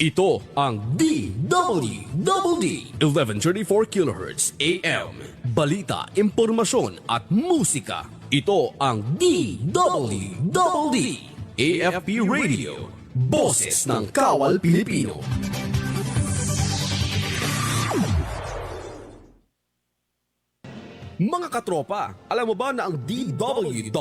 Ito ang DWDD 1134 kHz AM. Balita, impormasyon at musika. Ito ang DWDD AFP Radio. Boses ng Kawal Pilipino. Mga katropa, alam mo ba na ang DWDD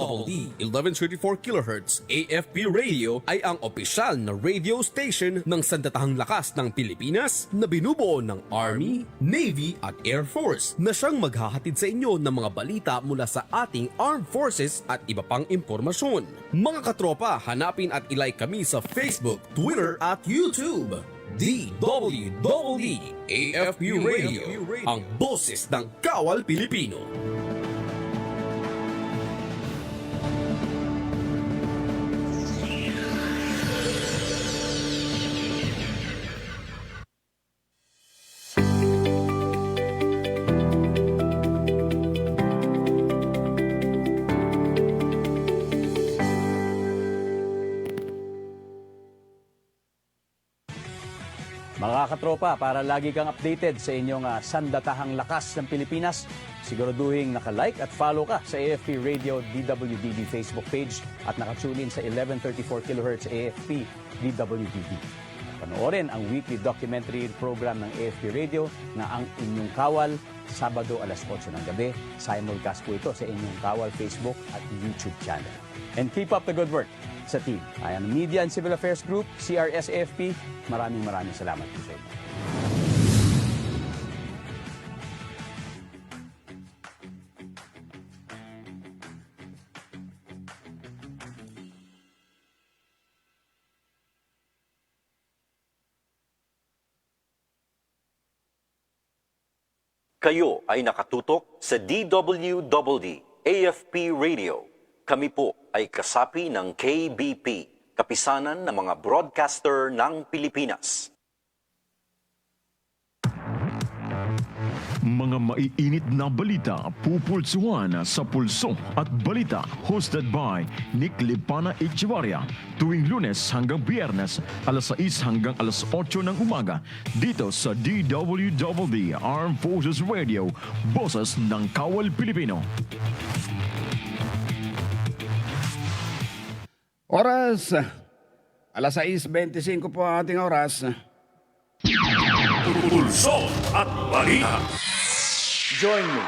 1134 kHz AFP Radio ay ang opisyal na radio station ng Sandatahang Lakas ng Pilipinas na binubuo ng Army, Navy at Air Force na siyang maghahatid sa inyo ng mga balita mula sa ating Armed Forces at iba pang impormasyon. Mga katropa, hanapin at ilike kami sa Facebook, Twitter at YouTube. DWDD AFP Radio, ang boses ng Kawal Pilipino. Mga katropa, para lagi kang updated sa inyong sandatahang lakas ng Pilipinas, siguraduhin naka-like at follow ka sa AFP Radio DWDD Facebook page at nakatune in sa 1134 kHz AFP DWDD. Panoorin ang weekly documentary program ng AFP Radio na Ang Inyong Kawal, Sabado alas 8 ng gabi. Simulcast po ito sa Inyong Kawal Facebook at YouTube channel. And keep up the good work sa team. Ayan, Media and Civil Affairs Group, CRS-AFP, maraming salamat po sa inyo. Kayo ay nakatutok sa DWDD AFP Radio. Kami po ay kasapi ng KBP, kapisanan ng mga broadcaster ng Pilipinas. Mga maiinit na balita pupulsuhan sa Pulso at Balita, hosted by Nick Lipana Echevarria, tuwing Lunes hanggang Biyernes, alas 6 hanggang alas 8 ng umaga, dito sa DWDD Armed Forces Radio, boses ng Kawal Pilipino. Oras, alas 6:25 po ang ating oras. Pulso at Balita. Join me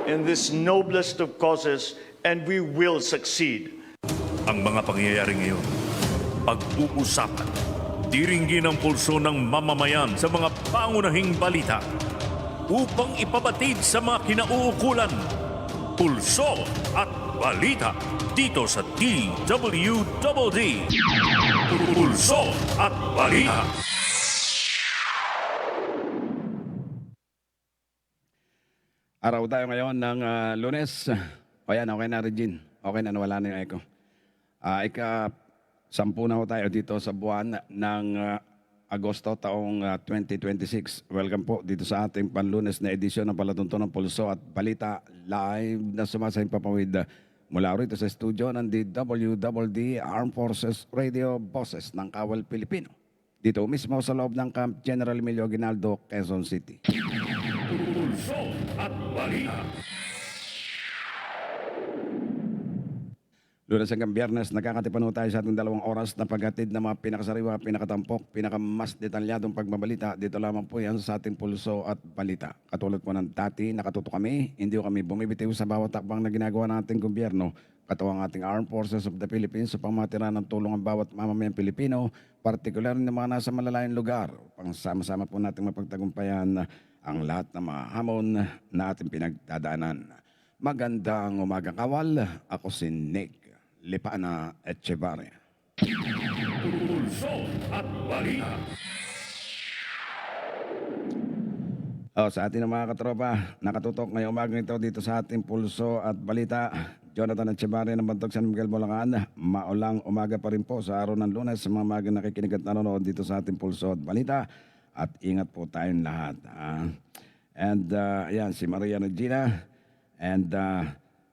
in this noblest of causes and we will succeed. Ang mga pangyayari ngayon, pag-uusapan, diringgin ang pulso ng mamamayan sa mga pangunahing balita upang ipabatid sa mga kinauukulan. Pulso at Balita dito sa DWDD. Pulso at Balita. Araw tayo ngayon ng Lunes. O yan, okay na Regine. Okay na, nawala na yung echo. Ika-10 na ho tayo dito sa buwan ng Agosto taong 2026. Welcome po dito sa ating panlunes na edisyon ng Palatuntunan ng Pulso at Balita, live na sumasahing papawid mula rito sa studio ng DWDD Armed Forces Radio, boses ng Kawal Pilipino. Dito mismo sa loob ng Camp General Emilio Aguinaldo, Quezon City. Pulso at Balita. Lunes hanggang Biyernes, nakakatipan tayo sa ating 2 oras na paghatid ng mga pinakasariwa, pinakatampok, pinakamas detalyadong pagbabalita. Dito lamang po yan sa ating Pulso at Balita. Katulad po ng dati, nakatuto kami, hindi ko kami bumibitiw sa bawat takbang na ginagawa ng ating gobyerno. Katuwang ating Armed Forces of the Philippines sa pangmatira ng tulong ang bawat mamamayang Pilipino, partikular ng mga nasa malalayong lugar. Pang sama-sama po natin mapagtagumpayan ang lahat ng mga hamon na ating pinagdadaanan. Magandang umagang Kawal. Ako si Nick Lipana Echevarria. Pulso at Balita. Sa ating mga katropa, nakatutok ngayong umagang ito dito sa ating Pulso at Balita. Jonathan Echevarria ng Bantog San Miguel, Bulacan. Maulang umaga pa rin po sa araw ng Lunes sa mga magang nakikinig at nanonood dito sa ating Pulso at Balita. At ingat po tayong lahat. And ayan, si Maria Regina. And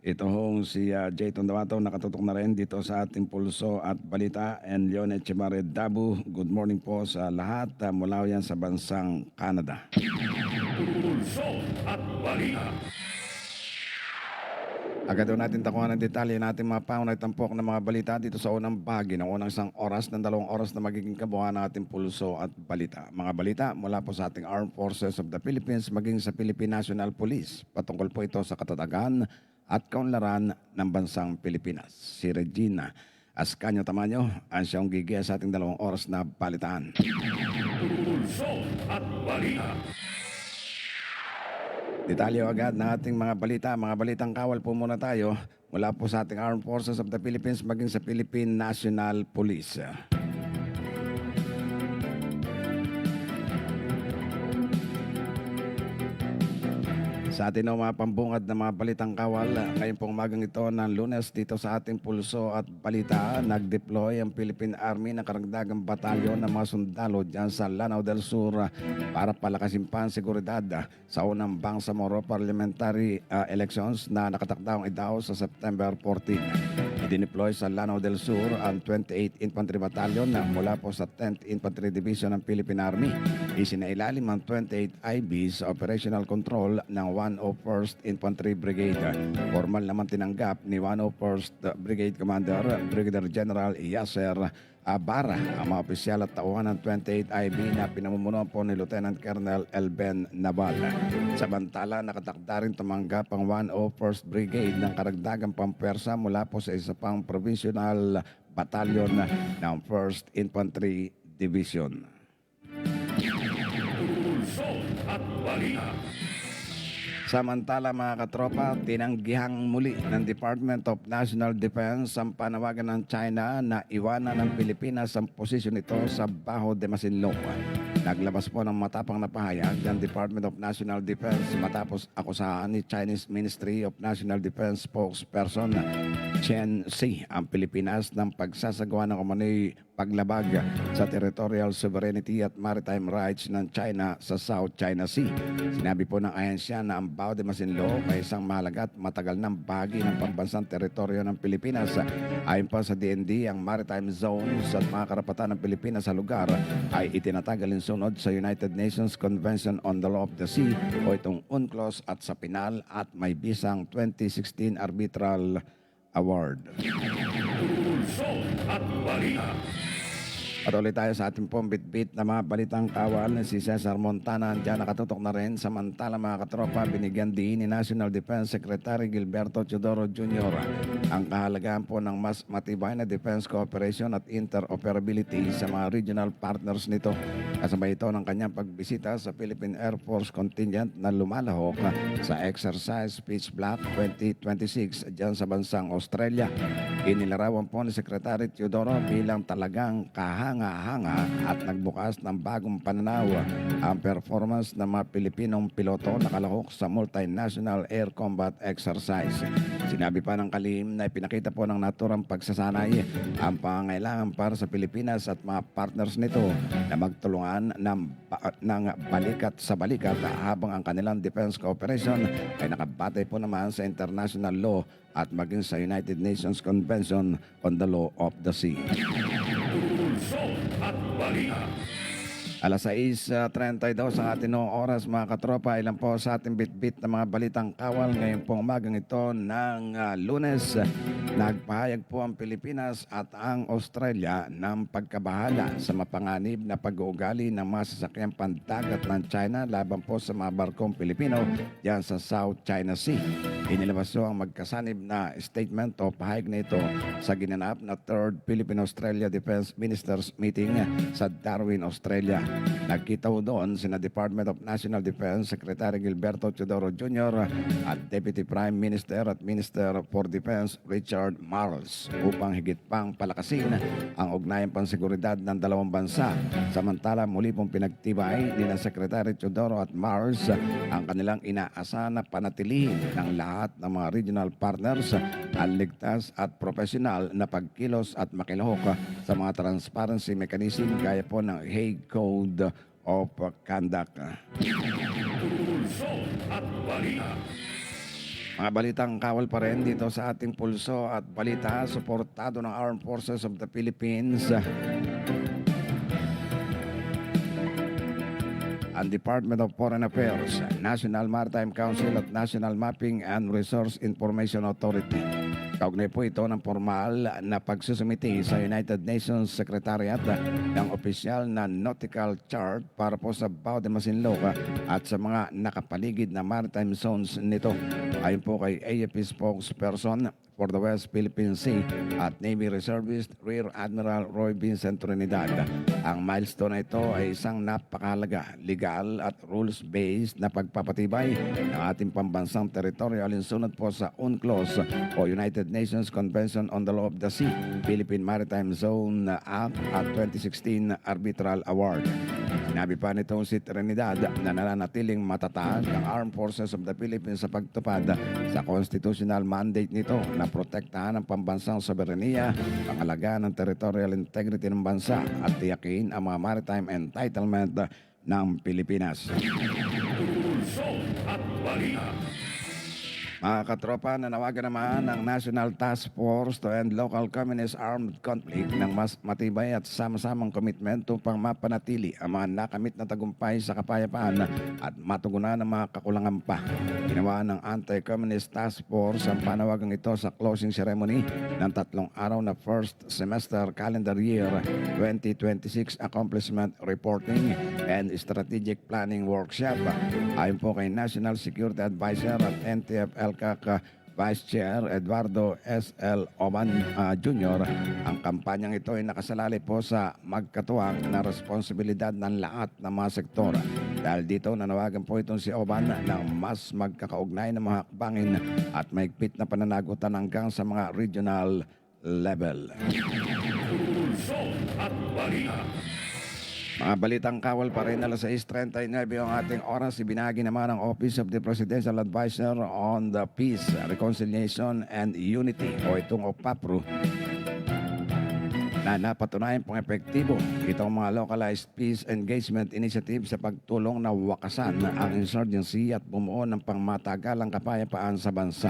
Ito hong si Jayton Dawato, nakatutok na rin dito sa ating pulso at balita. And Leon Echevarria Dabu, good morning po sa lahat mula yan sa bansang Canada. Pulso at balita. Agad doon natin takuhan ng detalye natin mga paunay tampok ng mga balita dito sa unang bahagi ng unang 1 oras ng 2 oras na magiging kabuuan ng ating pulso at balita. Mga balita mula po sa ating Armed Forces of the Philippines maging sa Philippine National Police. Patungkol po ito sa katatagan at kaunlaran ng bansang Pilipinas. Si Regina Ascanio Tamaño ang siyang gigiya sa ating 2 oras na balitaan. Pulso at balita. Detalye agad ng ating mga balita. Mga balitang kawal po muna tayo mula po sa ating Armed Forces of the Philippines maging sa Philippine National Police. Sa atin ang mga pambungad na mga balitang kawal, ngayon pong umagang ito ng Lunes dito sa ating pulso at balita, nag-deploy ang Philippine Army ng karagdagang batalyon ng mga sundalo dyan sa Lanao del Sur para palakasin pa ang seguridad sa unang Bangsamoro Parliamentary Elections na nakatakdang idaos sa September 14. Idineploy sa Lanao del Sur ang 28th Infantry Battalion na mula po sa 10th Infantry Division ng Philippine Army. Isinailalim ang 28 IB sa operational control ng 101st Infantry Brigade. Formal naman tinanggap ni 101st Brigade Commander Brigadier General Yasser Abara ang mga opisyal at tauhan ng 28 IB na pinamumunuan po ni Lieutenant Colonel Elben Naval. Samantala, nakatakda rin tumanggap ang 101st Brigade ng karagdagang pampersa mula po sa isa pang provincial battalion ng 1st Infantry Division. Pulso at balita. Samantala mga katropa, tinanggihang muli ng Department of National Defense ang panawagan ng China na iwanan ng Pilipinas ang posisyon nito sa Baho de Masinloc. Naglabas po ng matapang na pahayag ng Department of National Defense matapos akusahan ni Chinese Ministry of National Defense spokesperson Chen Xi ang Pilipinas ng pagsasagawa ng umano'y paglabag sa territorial sovereignty at maritime rights ng China sa South China Sea. Sinabi po ng ahensya na ang Baho de Masinloc ay isang mahalaga at matagal ng bahagi ng pambansang teritoryo ng Pilipinas. Ayon pa sa DND, ang maritime zones at mga karapatan ng Pilipinas sa lugar ay itinatag alinsunod sa United Nations Convention on the Law of the Sea o itong UNCLOS at sa Pinal at may bisang 2016 Arbitral Award. Pulso at balita. Patuloy tayo sa ating pong bit-bit na mga balitang kawal. Si Cesar Montana dyan nakatutok na rin. Samantala mga katropa, binigyan din ni National Defense Secretary Gilberto Teodoro Jr. ang kahalagahan po ng mas matibay na defense cooperation at interoperability sa mga regional partners nito. Kasabay ito ng kanyang pagbisita sa Philippine Air Force Contingent na lumalahok sa Exercise Pitch Black 2026 dyan sa bansang Australia. Inilarawan po ni Secretary Teodoro bilang talagang kahanga-hanga at nagbukas ng bagong pananaw ang performance ng mga Pilipinong piloto nakalahok sa multinational air combat exercise. Sinabi pa ng kalihim na ipinakita po ng naturang pagsasanay ang pangangailangan para sa Pilipinas at mga partners nito na magtulungan ng balikat sa balikat habang ang kanilang defense cooperation ay nakabatay po naman sa international law at maging sa United Nations Convention on the Law of the Sea. Pulso at balita. Alas 6:32 ang ating noong oras mga katropa. Ilan po sa ating bit-bit na mga balitang kawal ngayon pong umagang ito ng Lunes. Nagpahayag po ang Pilipinas at ang Australia ng pagkabahala sa mapanganib na pag-uugali ng mga sasakyang pandagat ng China laban po sa mga barkong Pilipino diyan sa South China Sea. Inilabas po ang magkasanib na statement o pahayag na ito sa ginanap na 3rd Philippine-Australia Defense Ministers Meeting sa Darwin, Australia. Nagkita ho doon sina Department of National Defense Secretary Gilberto Teodoro Jr. at Deputy Prime Minister at Minister for Defense Richard Marles upang higit pang palakasin ang ugnayan panseguridad ng dalawang bansa. Samantala muli pong pinagtibay ni na Secretary Teodoro at Marles ang kanilang inaasahan na panatilihin ng lahat ng mga regional partners ang ligtas at profesional na pagkilos at makilahok sa mga transparency mechanism gaya po ng Hague Code of Conduct. Pulso at balita. Mga balitang kawal pa rin dito sa ating pulso at balita, suportado ng Armed Forces of the Philippines. Ang Department of Foreign Affairs, National Maritime Council at National Mapping and Resource Information Authority. Kaugnay po ito ng formal na pagsusumiti sa United Nations Secretariat ng opisyal na nautical chart para po sa Bao de Masinloc at sa mga nakapaligid na maritime zones nito. Ayon po kay AFP spokesperson for the West Philippine Sea at Navy Reservist Rear Admiral Roy Vincent Trinidad. Ang milestone na ito ay isang napakahalaga, legal at rules-based na pagpapatibay ng ating pambansang territorial sunod po sa UNCLOS o United Nations Convention on the Law of the Sea, Philippine Maritime Zone Act at 2016 Arbitral Award. Sinabi pa nito si Trinidad na nananatiling matatag ang Armed Forces of the Philippines sa pagtupad sa constitutional mandate nito na protektahan ang pambansang soberenya, pangalagaan ng territorial integrity ng bansa at tiyakin ang mga maritime entitlement ng Pilipinas. Pulso at balita. Mga katropa, nanawagan naman ng National Task Force to End Local Communist Armed Conflict ng mas matibay at sama-samang komitment upang mapanatili ang mga nakamit na tagumpay sa kapayapaan at matugunan ng mga kakulangan pa. Ginawa ng Anti-Communist Task Force ang panawagang ito sa closing ceremony ng 3 araw na first semester calendar year 2026 Accomplishment Reporting and Strategic Planning Workshop. Ayon po kay National Security Advisor at NTF-ELCAC Vice Chair Eduardo S.L. Oman Jr., ang kampanyang ito ay nakasalalay po sa magkatuwang na responsibilidad ng lahat ng mga sektor. Dahil dito, nanawagan po itong si Oban ng mas magkakaugnay na mga hakbangin at maigpit na pananagutan hanggang sa mga regional level. Pulso at balita. Mga balitang kawal pa rin, alas 6:39 ang ating oras. Ibinagi naman ng Office of the Presidential Advisor on the Peace, Reconciliation and Unity o itong OPAPRO na napatunayan pong epektibo itong mga localized peace engagement initiative sa pagtulong na wakasan ang insurgency at bumuo ng pangmatagalang kapayapaan sa bansa.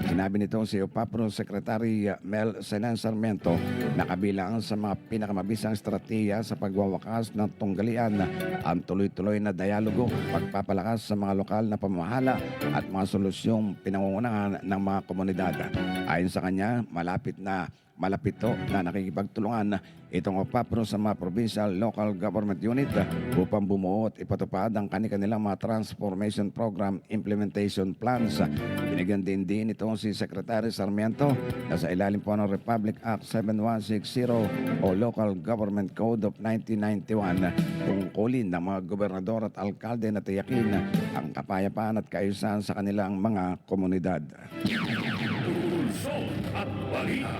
Sinabi nito si OPAPRO Secretary Mel Senen Sarmiento na kabilang sa mga pinakamabisang estratehiya sa pagwawakas ng tunggalian ang tuloy-tuloy na dialogo, pagpapalakas sa mga lokal na pamamahala at mga solusyong pinangungunahan ng mga komunidad. Ayon sa kanya, malapit na nakikipagtulungan itong OPAPRO sa mga provincial local government unit upang bumuo at ipatupad ang kanilang mga transformation program implementation plans. Binigyan din itong si Secretary Sarmiento na sa ilalim po ng Republic Act 7160 o Local Government Code of 1991 tungkulin ng mga gobernador at alkalde na tiyakin ang kapayapaan at kaayusan sa kanilang mga komunidad. Pulso at balita.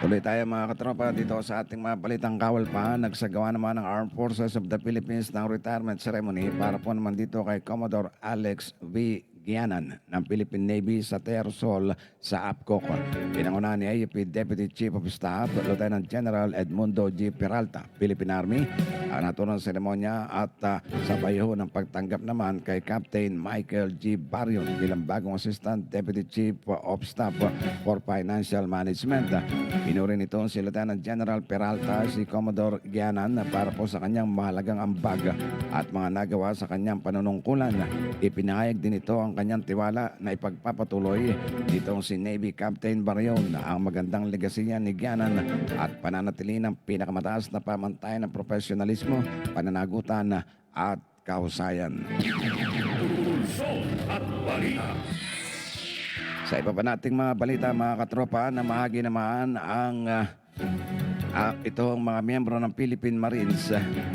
Tuloy tayo mga katropa dito sa ating mga balitang kawal pa. Nagsagawa naman ng Armed Forces of the Philippines ng retirement ceremony para po naman dito kay Commodore Alex V. Gianan ng Philippine Navy sa Tearsol sa APCOC. Pinangunahan ni AFP Deputy Chief of Staff Lieutenant General Edmundo G. Peralta, Philippine Army, ang naturang seremonya at sabay ho ng pagtanggap naman kay Captain Michael G. Barrion bilang bagong Assistant Deputy Chief of Staff for Financial Management. Pinuri nito si Lieutenant General Peralta si Commodore Gianan para po sa kanyang mahalagang ambag at mga nagawa sa kanyang panunungkulan. Ipinahayag din ito ang kanyang tiwala na ipagpapatuloy ditong si Navy Captain Barrion ang magandang legasiya ni Gianan at pananatili ng pinakamataas na pamantayan ng profesionalismo, pananagutan at kahusayan. Pulso at balita. Sa iba pa nating mga balita mga katropa, na mahagi naman ang itong mga miyembro ng Philippine Marines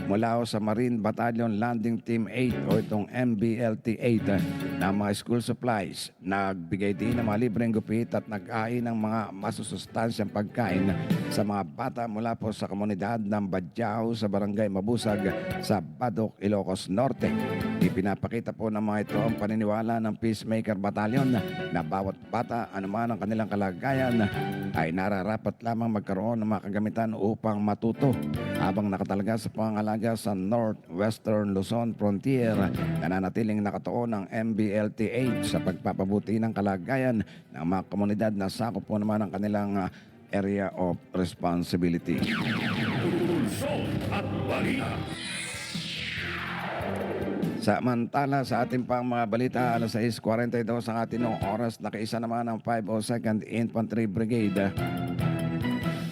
mula sa Marine Battalion Landing Team 8 o itong MBLT 8 ng mga school supplies. Nagbigay din ng mga libreng gupit at nag-ain ng mga masusustansyang pagkain sa mga bata mula po sa komunidad ng Badjao sa Barangay Mabusag sa Badok, Ilocos Norte. Ipinapakita po ng mga ito ang paniniwala ng Peacemaker Battalion na bawat bata, anuman ang kanilang kalagayan, ay nararapat lamang magkaroon ng mga kagamitan kabataan upang matuto habang nakatalaga sa pangalaga sa Northwestern Luzon Frontier. Nananatiling nakatuon ang MBLTH sa pagpapabuti ng kalagayan ng mga komunidad na sakop po naman ang kanilang area of responsibility. Pulso at balita. Samantala sa ating pang mga balita, alas 6:42 ang ating oras, nakaisa naman ang 502nd Infantry Brigade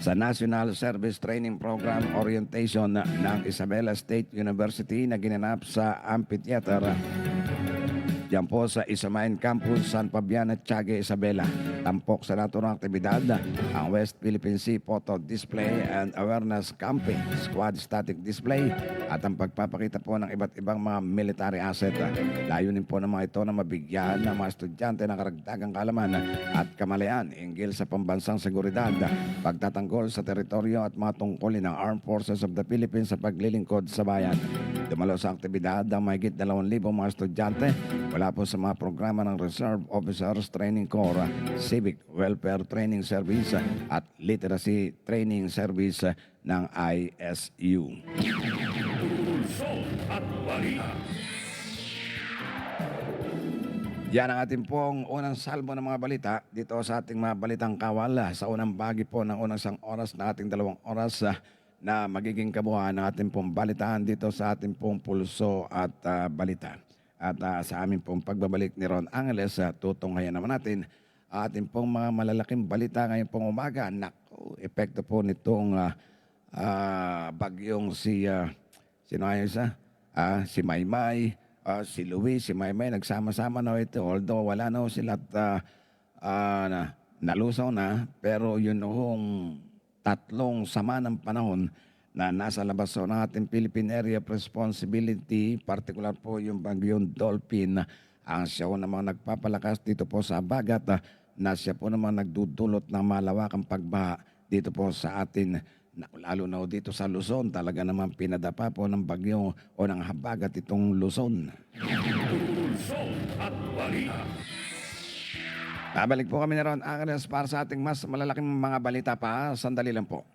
sa National Service Training Program Orientation ng Isabela State University na ginanap sa Amphitheater diyan po sa Isamain Campus, San Fabian at Tiague, Isabela. Tampok sa naturang aktibidad ang West Philippine Sea Photo Display and Awareness Camping, Squad Static Display at ang pagpapakita po ng iba't ibang mga military asset. Layunin po ng mga ito na mabigyan ng mga estudyante ng karagdagang kaalaman at kamalayan hinggil sa pambansang seguridad, pagtatanggol sa teritoryo at mga tungkulin ng Armed Forces of the Philippines sa paglilingkod sa bayan. Dumalo sa aktibidad ang mahigit 2,000 mga estudyante wala po sa mga programa ng Reserve Officers Training Corps, Civic Welfare Training Service at Literacy Training Service ng ISU. Pulso at balita. Yan ang ating pong unang salbo ng mga balita dito sa ating mga balitang kawal. Sa unang bahagi po ng unang 1 oras na ating 2 oras na magiging kabuuan ng ating pong balitaan dito sa ating pong pulso at balita. At sa aming pong pagbabalik ni Ron Angeles, tutunghayan naman natin ating pong mga malalaking balita ngayon pong umaga. Naku, epekto po nitong bagyong sino ayos si Maymay, si Luis, si Maymay, nagsama-sama na ito. Although wala na sila at nalusaw na, pero yun hong tatlong sama ng panahon na nasa labas ng ating Philippine Area of Responsibility, partikular po yung bagyong Dolphin, ang siya po namang nagpapalakas dito po sa bagat na siya po namang nagdudulot ng malawakang pagbaha dito po sa atin, lalo na dito sa Luzon. Talaga naman pinadapa po ng bagyo o ng habagat itong Luzon. Pulso at balita. Babalik po kami na ron, Agnes, para sa ating mas malalaking mga balita pa. Sandali lang po.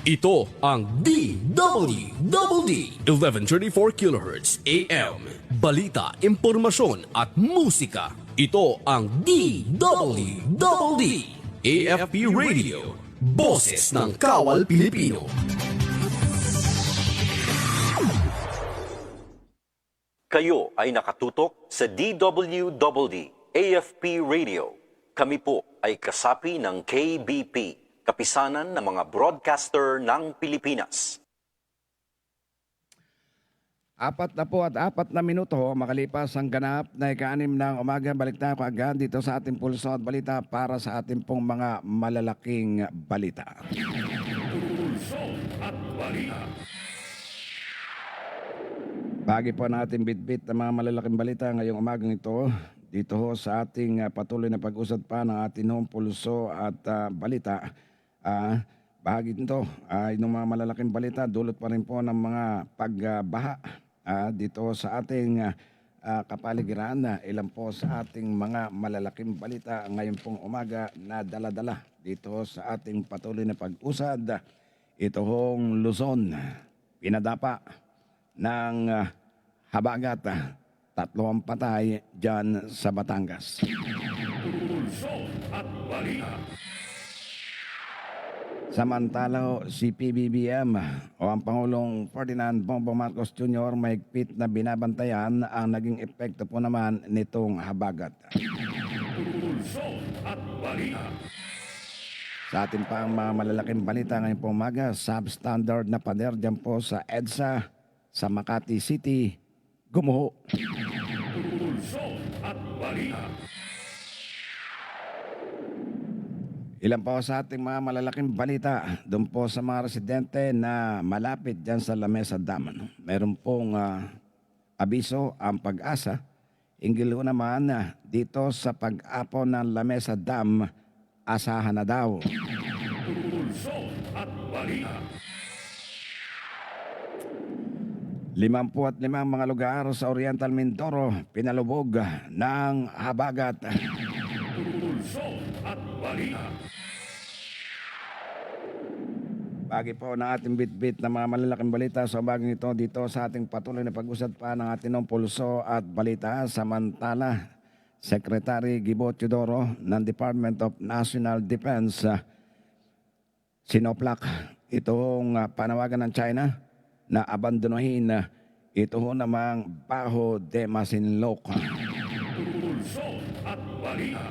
Ito ang DWD 1134 kHz AM. Balita, impormasyon at musika. Ito ang DWD AFP Radio. Boses ng Kawal Pilipino. Kayo ay nakatutok sa DWD AFP Radio. Kami po ay kasapi ng KBP, Kapisanan ng mga Broadcaster ng Pilipinas. 4 minuto makalipas ang ganap na ika-6 ng umaga. Balik tayo agad dito sa ating pulso at balita para sa ating pong mga malalaking balita. Pulso at balita. Bagi po natin bitbit ng mga malalaking balita ngayong umagang ito. Dito ho sa ating patuloy na pag-usad pa ng ating pulso at balita. Bahagi nito ay ng mga malalaking balita, dulot pa rin po ng mga pagbaha dito sa ating kapaligiran. Ilan po sa ating mga malalaking balita ngayon pong umaga na dala-dala dito sa ating patuloy na pag-usad. Ito hong Luzon, pinadapa ng habagat. 3 ang patay dyan sa Batangas. Pulso at balita. Samantala, si PBBM o ang Pangulong Ferdinand Bongbong Marcos Jr. mahigpit na binabantayan ang naging epekto po naman nitong habagat. Pulso at balita. Sa ating pang mga malalaking balita ngayong po umaga, substandard na pader dyan po sa EDSA sa Makati City, gumuho. Pulso at balita. Ilan po sa ating mga malalaking balita doon po sa mga residente na malapit dyan sa Lamesa Dam. Meron pong abiso ang Pag-asa. Hinggil ko naman dito sa pag-apo ng Lamesa Dam, asahan na daw. Pulso at balita. 55 mga lugar sa Oriental Mindoro pinalubog ng habagat. Pulso at balita. Pagi po ng ating bit-bit na mga malalaking balita sa bagong ito dito sa ating patuloy na pag-usad pa ng ating pulso at balita. Samantala, Secretary Gibo Teodoro ng Department of National Defense sinoplak itong panawagan ng China na abandonohin ito ho namang Baho de Masinloc. Pulso at balita.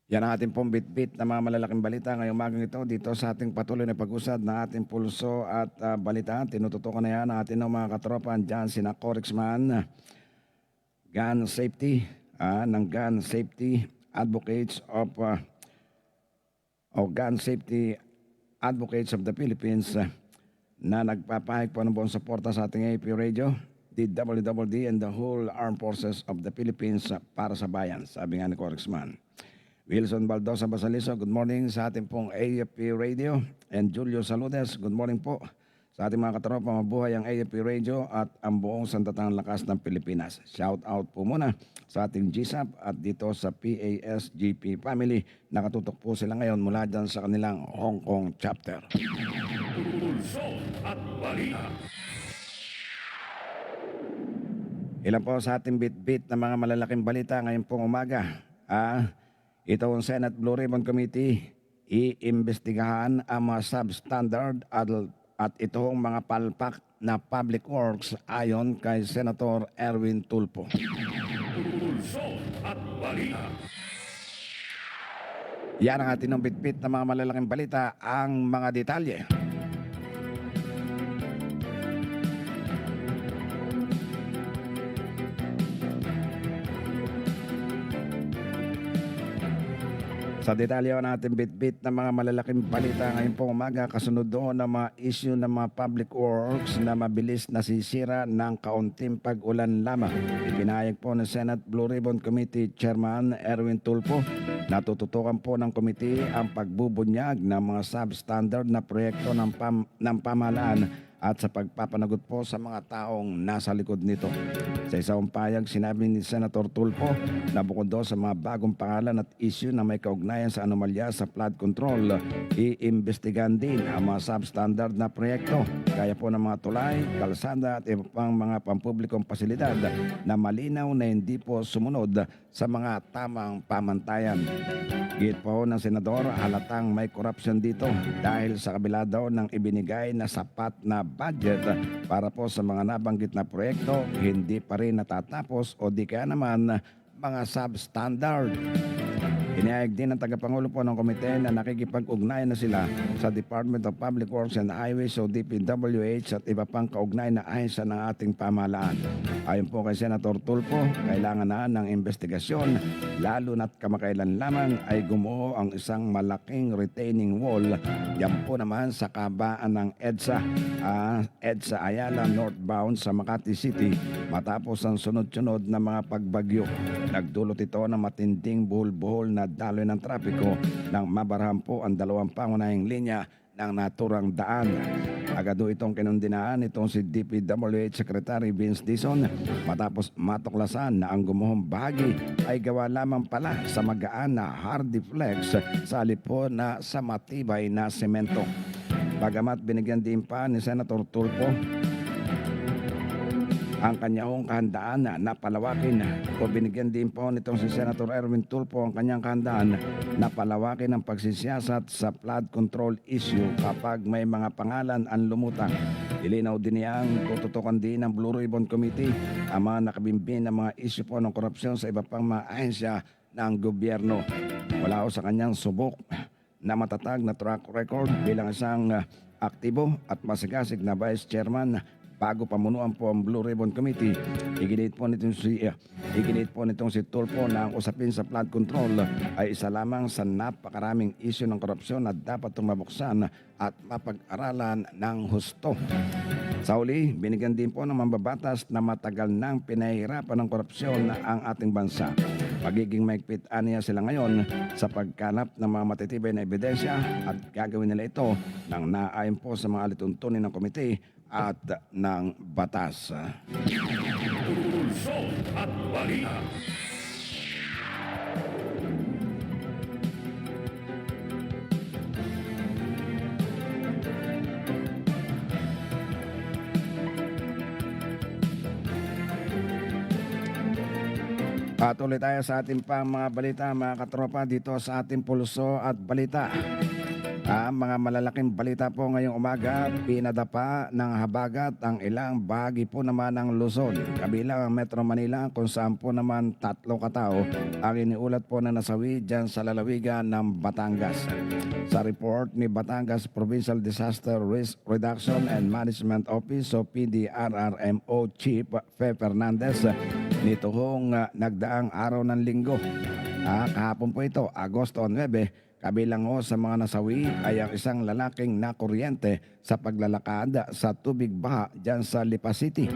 Yan ang ating pong bit-bit na mga malalaking balita ngayong magang ito dito sa ating patuloy na pag-usad na ating pulso at balita. Tinututukan na yan ang ating mga katropa dyan, sina Corexman, Gun Safety, ng Gun Safety Advocates of Gun Safety Advocates of the Philippines na nagpapahig po ng buong suporta sa ating AP Radio, DWWD and the whole Armed Forces of the Philippines para sa bayan, sabi nga ni Corexman. Wilson Baldosa Basaliso, good morning sa ating pong AFP Radio. And Julio Saludes, good morning po sa ating mga katropa. Mabuhay ang AFP Radio at ang buong sandatahang lakas ng Pilipinas. Shout out po muna sa ating GSAP at dito sa PASGP family. Nakatutok po sila ngayon mula dyan sa kanilang Hong Kong chapter. Pulso at balita. Ilan po sa ating bit-bit na mga malalaking balita ngayon pong umaga. Ito ang Senate Blue Ribbon Committee, iimbestigahan ang mga substandard at itong mga palpak na public works ayon kay Senator Erwin Tulfo. Pulso at balita. Yan ang ating bit-bit na mga malalaking balita, ang mga detalye. Sa detalye natin bit-bit na mga malalaking balita ngayon pong umaga, kasunod doon ng mga issue ng mga public works na mabilis nasisira ng kaunting pag-ulan lamang. Ipinahayag po ng Senate Blue Ribbon Committee Chairman Erwin Tulfo na tututukan po ng committee ang pagbubunyag ng mga substandard na proyekto ng pamahalaan at sa pagpapanagot po sa mga taong nasa likod nito. Sa isang payag, sinabi ni Senator Tulfo na bukod doon sa mga bagong pangalan at issue na may kaugnayan sa anomalya sa flood control, iimbestigahan din ang mga substandard na proyekto, kaya po ng mga tulay, kalsada at iba pang mga pampublikong pasilidad na malinaw na hindi po sumunod sa mga tamang pamantayan. Git po ng Senador, halatang may korupsyon dito dahil sa kabila daw ng ibinigay na sapat na budget para po sa mga nabanggit na proyekto, hindi pa rin natatapos o di kaya naman mga substandard. Inihayag din ng tagapangulo po ng komite na nakikipag-ugnayan na sila sa Department of Public Works and Highways o DPWH at iba pang kaugnayan na ahensya ng ating pamahalaan. Ayon po kay Senator Tulfo, kailangan na ng investigasyon, lalo na't kamakailan lamang ay gumuho ang isang malaking retaining wall. Yan po naman sa kabaan ng EDSA Ayala northbound sa Makati City matapos ang sunod-sunod na mga pagbagyo. Nagdulot ito ng matinding buhol-buhol na daloy ng trapiko nang mabarahan po ang dalawang pangunahing linya ng naturang daan. Agad itong kinundinaan itong si DPWH Secretary Vince Dizon matapos matuklasan na ang gumuhong bahagi ay gawa lamang pala sa magaan na hardy flex sa halip po na sa matibay na semento. Bagamat binigyan din pa ni Senator Tulfo ang kanyang kahandaan na palawakin o binigyan din po nitong si Senator Erwin Tulfo ang kanyang kahandaan na palawakin ang pagsisiyasat sa flood control issue kapag may mga pangalan ang lumutang. Ilinaw din niya ang tututukan din ng Blue Ribbon Committee ang mga nakabimbing na mga issue po ng korupsyon sa iba pang mga ahensya ng gobyerno. Wala o sa kanyang subok na matatag na track record bilang isang aktibo at masigasig na Vice Chairman bago pamunuan po ang Blue Ribbon Committee. Iginit po nitong si Tulfo na ang usapin sa flood control ay isa lamang sa napakaraming issue ng korupsyon na dapat mabuksan at mapag-aralan ng husto. Sa uli, binigyan din po ng mambabatas na matagal nang pinahihirapan ng korupsyon ang ating bansa. Magiging maigpit niya sila ngayon sa pagkanap ng mga matitibay na ebidensya at gagawin nila ito nang naayon po sa mga alituntunin ng komite at ng batas. Pulso at balita. Patuloy tayo sa ating pang mga balita, mga katropa, dito sa ating pulso at balita. Mga malalaking balita po ngayong umaga, pinadapa ng habagat ang ilang bahagi po naman ng Luzon. Kabilang ang Metro Manila kung saan po naman 3 katao ang iniulat po na nasawi dyan sa lalawigan ng Batangas. Sa report ni Batangas Provincial Disaster Risk Reduction and Management Office o PDRRMO Chief Fe Fernandez, nito hong nagdaang araw ng linggo. Kahapon po ito, Agosto 9, kabilang sa mga nasawi ay ang isang lalaking nakuryente sa paglalakad sa tubig baha dyan sa Lipa City.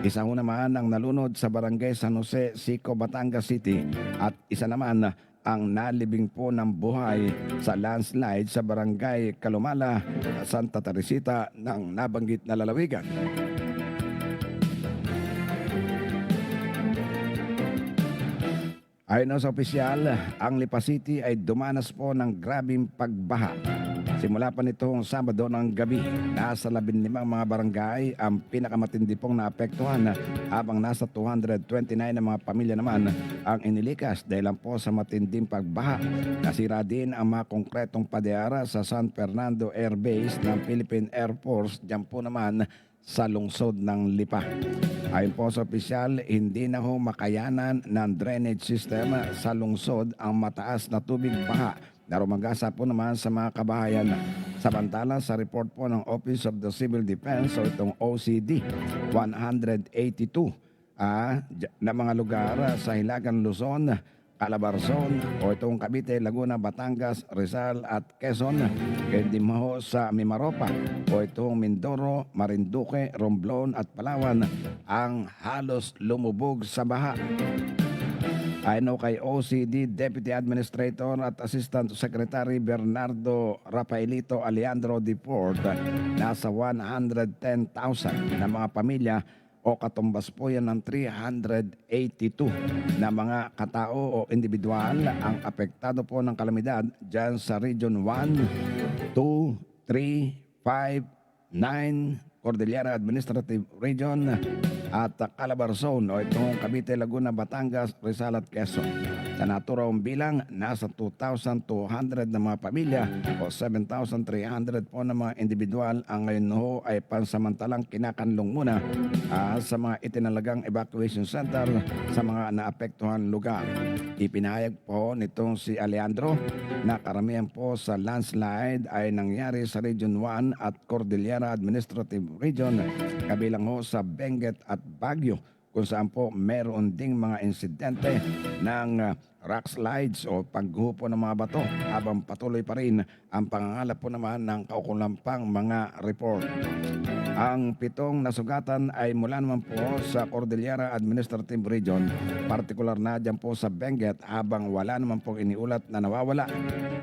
Isa ho naman ang nalunod sa barangay San Jose, Sico, Batangas City at isa naman ang nalibing po ng buhay sa landslide sa barangay Calumala, Santa Teresita ng nabanggit na lalawigan. Ayon sa opisyal, ang Lipa City ay dumanas po ng grabing pagbaha. Simula pa nitong Sabado ng gabi, nasa 15 mga barangay ang pinakamatindi pong naapektuhan habang nasa 229 na mga pamilya naman ang inilikas dahil po sa matinding pagbaha. Nasira din ang mga konkretong padeara sa San Fernando Air Base ng Philippine Air Force, dyan po naman sa lungsod ng Lipa. Ayon po sa opisyal, hindi na ho makayanan ng drainage system sa lungsod ang mataas na tubig baha na rumagasa po naman sa mga kabahayan. Samantala sa report po ng Office of the Civil Defense o itong OCD, 182 na mga lugar sa Hilagang Luzon, Calabarzon o itong Cavite, Laguna, Batangas, Rizal at Quezon, hindi mo sa Mimaropa o itong Mindoro, Marinduque, Romblon at Palawan ang halos lumubog sa baha. Ayon kay OCD Deputy Administrator at Assistant Secretary Bernardo Rafaelito Alejandro Deport, nasa 110,000 na mga pamilya o katumbas po yan ng 382 na mga katao o individual ang apektado po ng kalamidad dyan sa Region 1, 2, 3, 5, 9, Cordillera Administrative Region at Calabarzon o itong Cavite, Laguna, Batangas, Rizal at Quezon. Sa naturang bilang, nasa 2,200 na mga pamilya o 7,300 po na mga individual ang ngayon ho ay pansamantalang kinakanlong muna sa mga itinalagang evacuation center sa mga naapektuhan lugar. Ipinahayag po nitong si Alejandro na karamihan po sa landslide ay nangyari sa Region 1 at Cordillera Administrative Region, kabilang ho sa Benguet at Baguio, kung saan po meron ding mga insidente ng rock slides o paghupo ng mga bato habang patuloy pa rin ang pangangalap po naman ng kaukulampang mga report. Ang 7 nasugatan ay mula naman po sa Cordillera Administrative Region, partikular na dyan po sa Benguet, habang wala naman po iniulat na nawawala.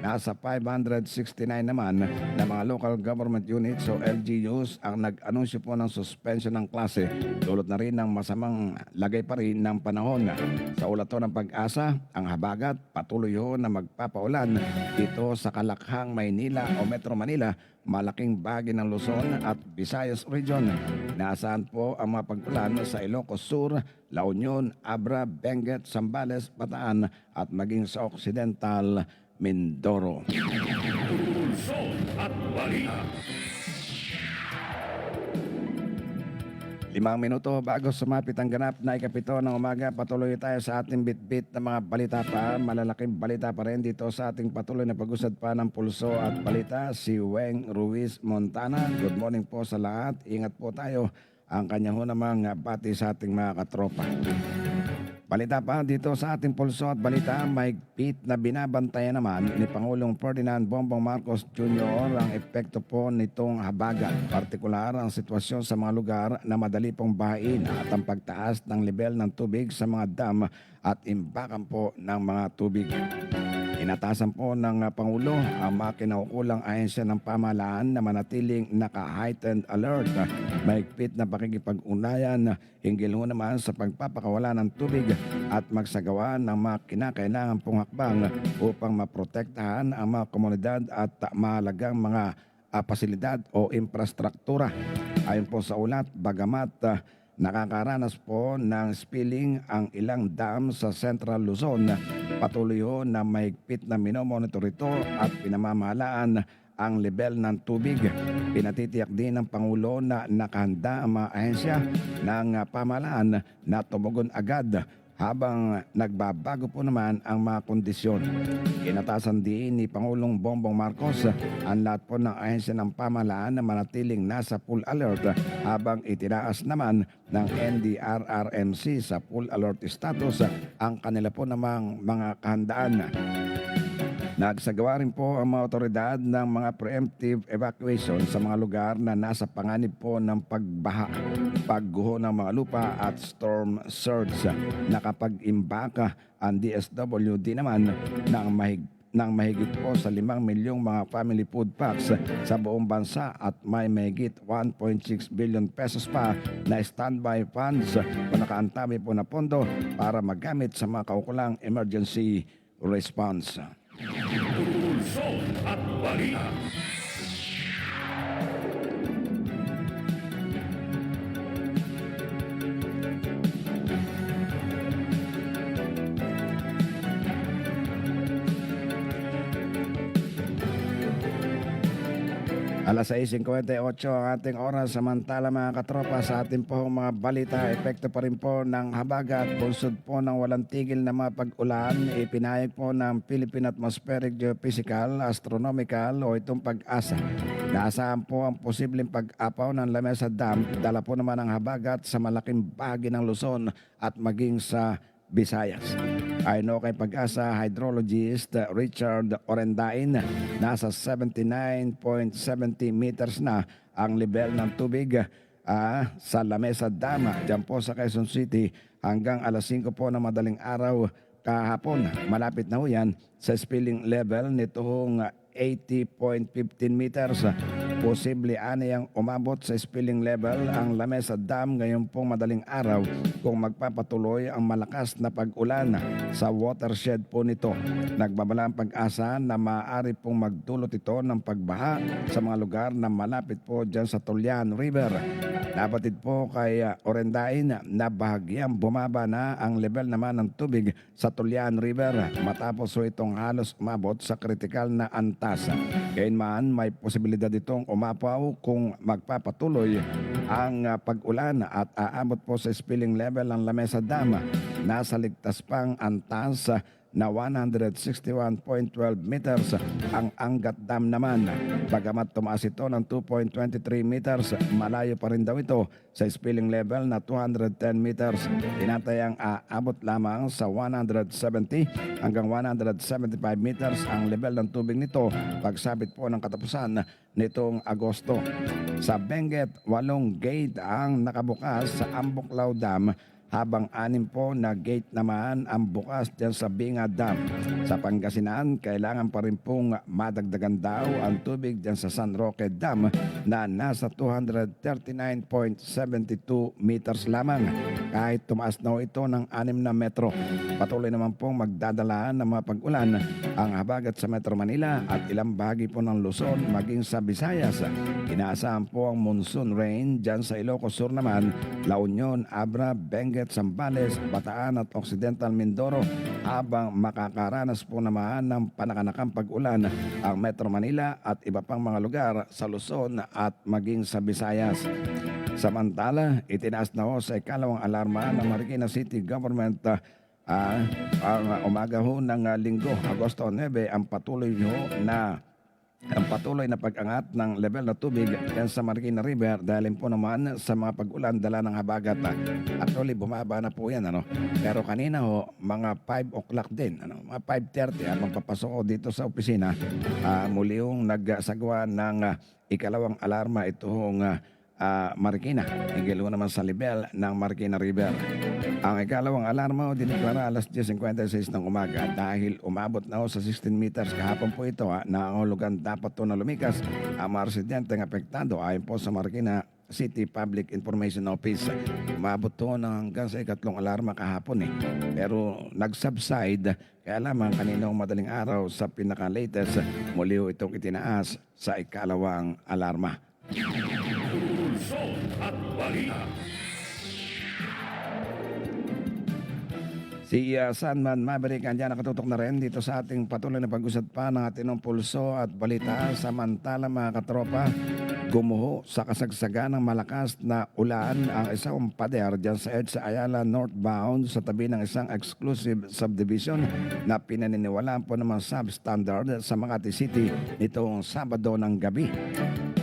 Nasa 569 naman na mga local government units o LGUs ang nag-anunsyo po ng suspension ng klase, dulot na rin ng masamang lagay pa rin ng panahon. Sa ulat ng Pag-asa, ang habagat patuloy ho na magpapaulan dito sa Kalakhang, Maynila o Metro Manila, malaking bahagi ng Luzon at Visayas Region. Naasahan po ang mga pag-ulan sa Ilocos Sur, La Union, Abra, Benguet, Zambales, Bataan at maging sa Occidental Mindoro. Pulso at balita. 5 minuto bago sumapit ang ganap na ikapito ng umaga, patuloy tayo sa ating bit-bit na mga balita pa. Malalaking balita pa rin dito sa ating patuloy na pag-usad pa ng pulso at balita. Si Weng Ruiz Montana. Good morning po sa lahat. Ingat po tayo. Ang kanya ho namang bati sa ating mga katropa. Balita pa dito sa ating pulso at balita, mahigpit na binabantayan naman ni Pangulong Ferdinand Bongbong Marcos Jr. ang epekto po nitong habagat. Partikular ang sitwasyon sa mga lugar na madali pong bahain at ang pagtaas ng level ng tubig sa mga dam at imbakan po ng mga tubig. Inatasan po ng Pangulo ang mga kinaukulang ahensya ng pamahalaan na manatiling naka-heightened alert. Mahigpit na pakikipag-unayan hinggil ho naman sa pagpapakawala ng tubig at magsagawa ng mga kinakailangan pong hakbang upang maprotektahan ang mga komunidad at mahalagang mga pasilidad o infrastruktura. Ayon po sa ulat, bagamat nakakaranas po ng spilling ang ilang dam sa Central Luzon. Patuloy ho na mahigpit na minomonitor ito at pinamamahalaan ang level ng tubig. Pinatitiyak din ng Pangulo na nakahanda ang mga ahensya ng pamahalaan na tumugon agad habang nagbabago po naman ang mga kondisyon. Inatasan din ni Pangulong Bongbong Marcos ang lahat po ng ahensya ng pamahalaan na manatiling nasa full alert habang itinaas naman ng NDRRMC sa full alert status ang kanila po namang mga kahandaan. Nagsagawa rin po ang mga otoridad ng mga preemptive evacuation sa mga lugar na nasa panganib po ng pagbaha, pagguho ng mga lupa at storm surge. Nakapag-imbaka ang DSWD naman ng mahigit po sa 5 milyong mga family food packs sa buong bansa at may mahigit 1.6 billion pesos pa na standby funds o nakaantabi po na pondo para magamit sa mga kaukulang emergency response. Pulso at balita. Alas 6:58 ang ating oras. Samantala mga katropa, sa ating po mga balita, epekto pa rin po ng habagat, bunsod po ng walang tigil na mga pag-ulan, ipinahayag po ng Philippine Atmospheric Geophysical, Astronomical o itong PAG-ASA. Naasahan po ang posibleng pag-apaw ng Lamesa Dam, dala po naman ang habagat sa malaking bahagi ng Luzon at maging sa Visayas. Ayon kay Pag-asa hydrologist Richard Orendain, nasa 79.70 meters na ang level ng tubig sa Lamesa Dam dyan po sa Quezon City hanggang alas 5 po ng madaling araw kahapon. Malapit na ho yan sa spilling level nitong 80.15 meters. Posible anayang umabot sa spilling level ang Lamesa Dam ngayon pong madaling araw kung magpapatuloy ang malakas na pag-ulan sa watershed po nito. Nagbabala ang Pag-asa na maaari pong magdulot ito ng pagbaha sa mga lugar na malapit po dyan sa Tulyan River. Napatid po kay Orendain na bahagyang bumaba na ang level naman ng tubig sa Tulyan River matapos po itong halos umabot sa kritikal na antas. Gayunman, may posibilidad itong umapaw kung magpapatuloy ang pag-ulan at aabot po sa spilling level ng Lamesa Dam. Nasa ligtas pang antas na 161.12 meters ang Angat Dam naman. Bagamat tumaas ito ng 2.23 meters, malayo pa rin daw ito sa spilling level na 210 meters. Tinatayang aabot lamang sa 170 hanggang 175 meters ang level ng tubig nito pagsabit po ng katapusan nitong Agosto. Sa Benguet, 8 gate ang nakabukas sa Ambuklaw Dam habang 6 po na gate naman ang bukas dyan sa Binga Dam. Sa Pangasinan, kailangan pa rin pong madagdagan daw ang tubig dyan sa San Roque Dam na nasa 239.72 meters lamang kahit tumaas na ito ng 6 na metro. Patuloy naman pong magdadala ng mga pag-ulan ang habagat sa Metro Manila at ilang bahagi po ng Luzon maging sa Visayas. Inaasahan po ang monsoon rain dyan sa Ilocos Sur naman, La Union, Abra, Benguet, Zambales, Bataan at Occidental Mindoro habang makakaranas po naman ng panakanakang pag-ulan ang Metro Manila at iba pang mga lugar sa Luzon at maging sa Visayas. Samantala, itinaas na ho sa ikalawang alarma ng Marikina City Government ang umaga ho ng Linggo, Agosto 9, ang patuloy na pag-angat ng level na tubig yan sa Marikina River dahil po naman sa mga pag-ulan dala ng habagat. Actually, bumaba na po yan. Pero kanina ho, mga 5 o'clock din, mga 5:30, habang papasok ko dito sa opisina, muli hong nagsagawa ng ikalawang alarma itong Marikina. Higil ho naman sa level ng Marikina River. Ang ikalawang alarma ho diniklara alas 10:56 ng umaga dahil umabot na ho sa 16 meters kahapon po ito na ang hulugan dapat to na lumikas ang mga residenteng apektado ayon po sa Marikina City Public Information Office. Umabot to na hanggang sa ikatlong alarma kahapon pero nag-subside kaya lamang kaninang madaling araw sa pinaka-latest muli ho itong itinaas sa ikalawang alarma. Pulso at balita. Si Sandman Maverick andyan nakatutok na rin dito sa ating patuloy na pag-usad pa ng ating pulso at balita. Samantala mga katropa, gumuho sa kasagsagan ng malakas na ulan ang isang pader dyan sa EDSA Ayala northbound sa tabi ng isang exclusive subdivision na pinaniniwalaan po naman substandard sa Makati City nitong Sabado ng gabi.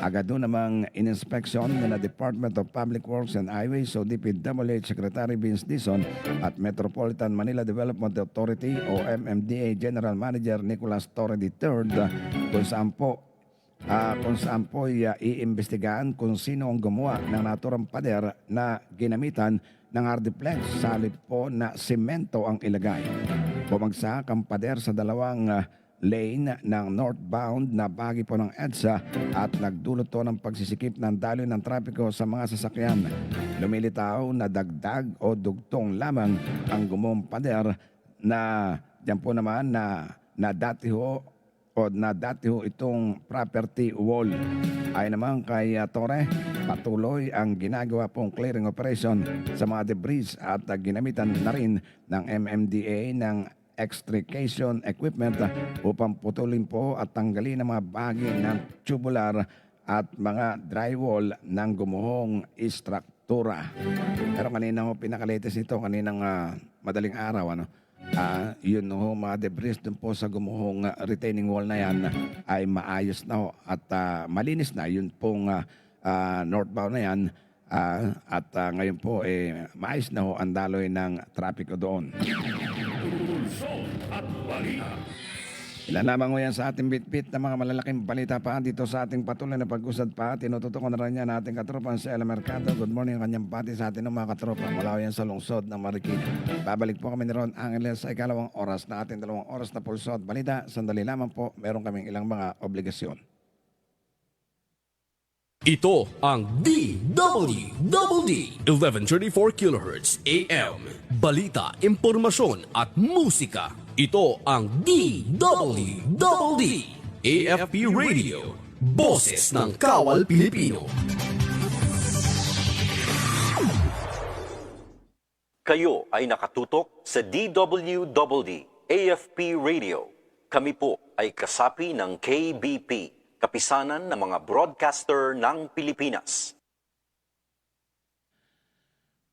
Agad doon namang ininspeksyon na Department of Public Works and Highways o DPWH Secretary Vince Dizon at Metropolitan Manila Development Authority o MMDA General Manager Nicolas Torre III kung saan po iimbestigahan kung sino ang gumawa ng naturang pader na ginamitan ng hardiplex. Salit po na semento ang ilagay. Bumagsak ang pader sa dalawang lane ng northbound na bahagi po ng EDSA at nagdulot to ng pagsisikip ng daloy ng trapiko sa mga sasakyan. Lumilitaw na dagdag o dugtong lamang ang gumuhong pader na diyan po naman na dati ho itong property wall. Ay naman kay Torre, patuloy ang ginagawa pong clearing operation sa mga debris at ginamitan na rin ng MMDA ng extrication equipment upang putulin po at tanggalin ang mga bahagi ng tubular at mga drywall ng gumuhong istruktura. Pero kanina ho pinakalitis ito, kaninang madaling araw, yun ho, mga debris dun po sa gumuhong retaining wall na yan ay maayos na ho at malinis na yun pong northbound na yan. At ngayon po maayos na ho ang daloy ng trapiko doon. Pulso at balita. Ilan lamang ho yan sa ating bitbit na mga malalaking balita pa dito sa ating patuloy na pag-usad pa. Tinututukan na rin yan ating katropa si Ella Mercado. Good morning kanyang pati sa ating mga katropa. Mula yan sa lungsod ng Marikina. Babalik po kami ni Ron Angeles sa ikalawang oras na ating 2 oras na pulso at balita. Sandali lamang po, meron kaming ilang mga obligasyon. Ito ang DWWD 1134 kHz AM. Balita, impormasyon at musika. Ito ang DWWD AFP Radio. Boses ng Kawal Pilipino. Kayo ay nakatutok sa DWWD AFP Radio. Kami po ay kasapi ng KBP, Kapisanan ng mga Broadcaster ng Pilipinas.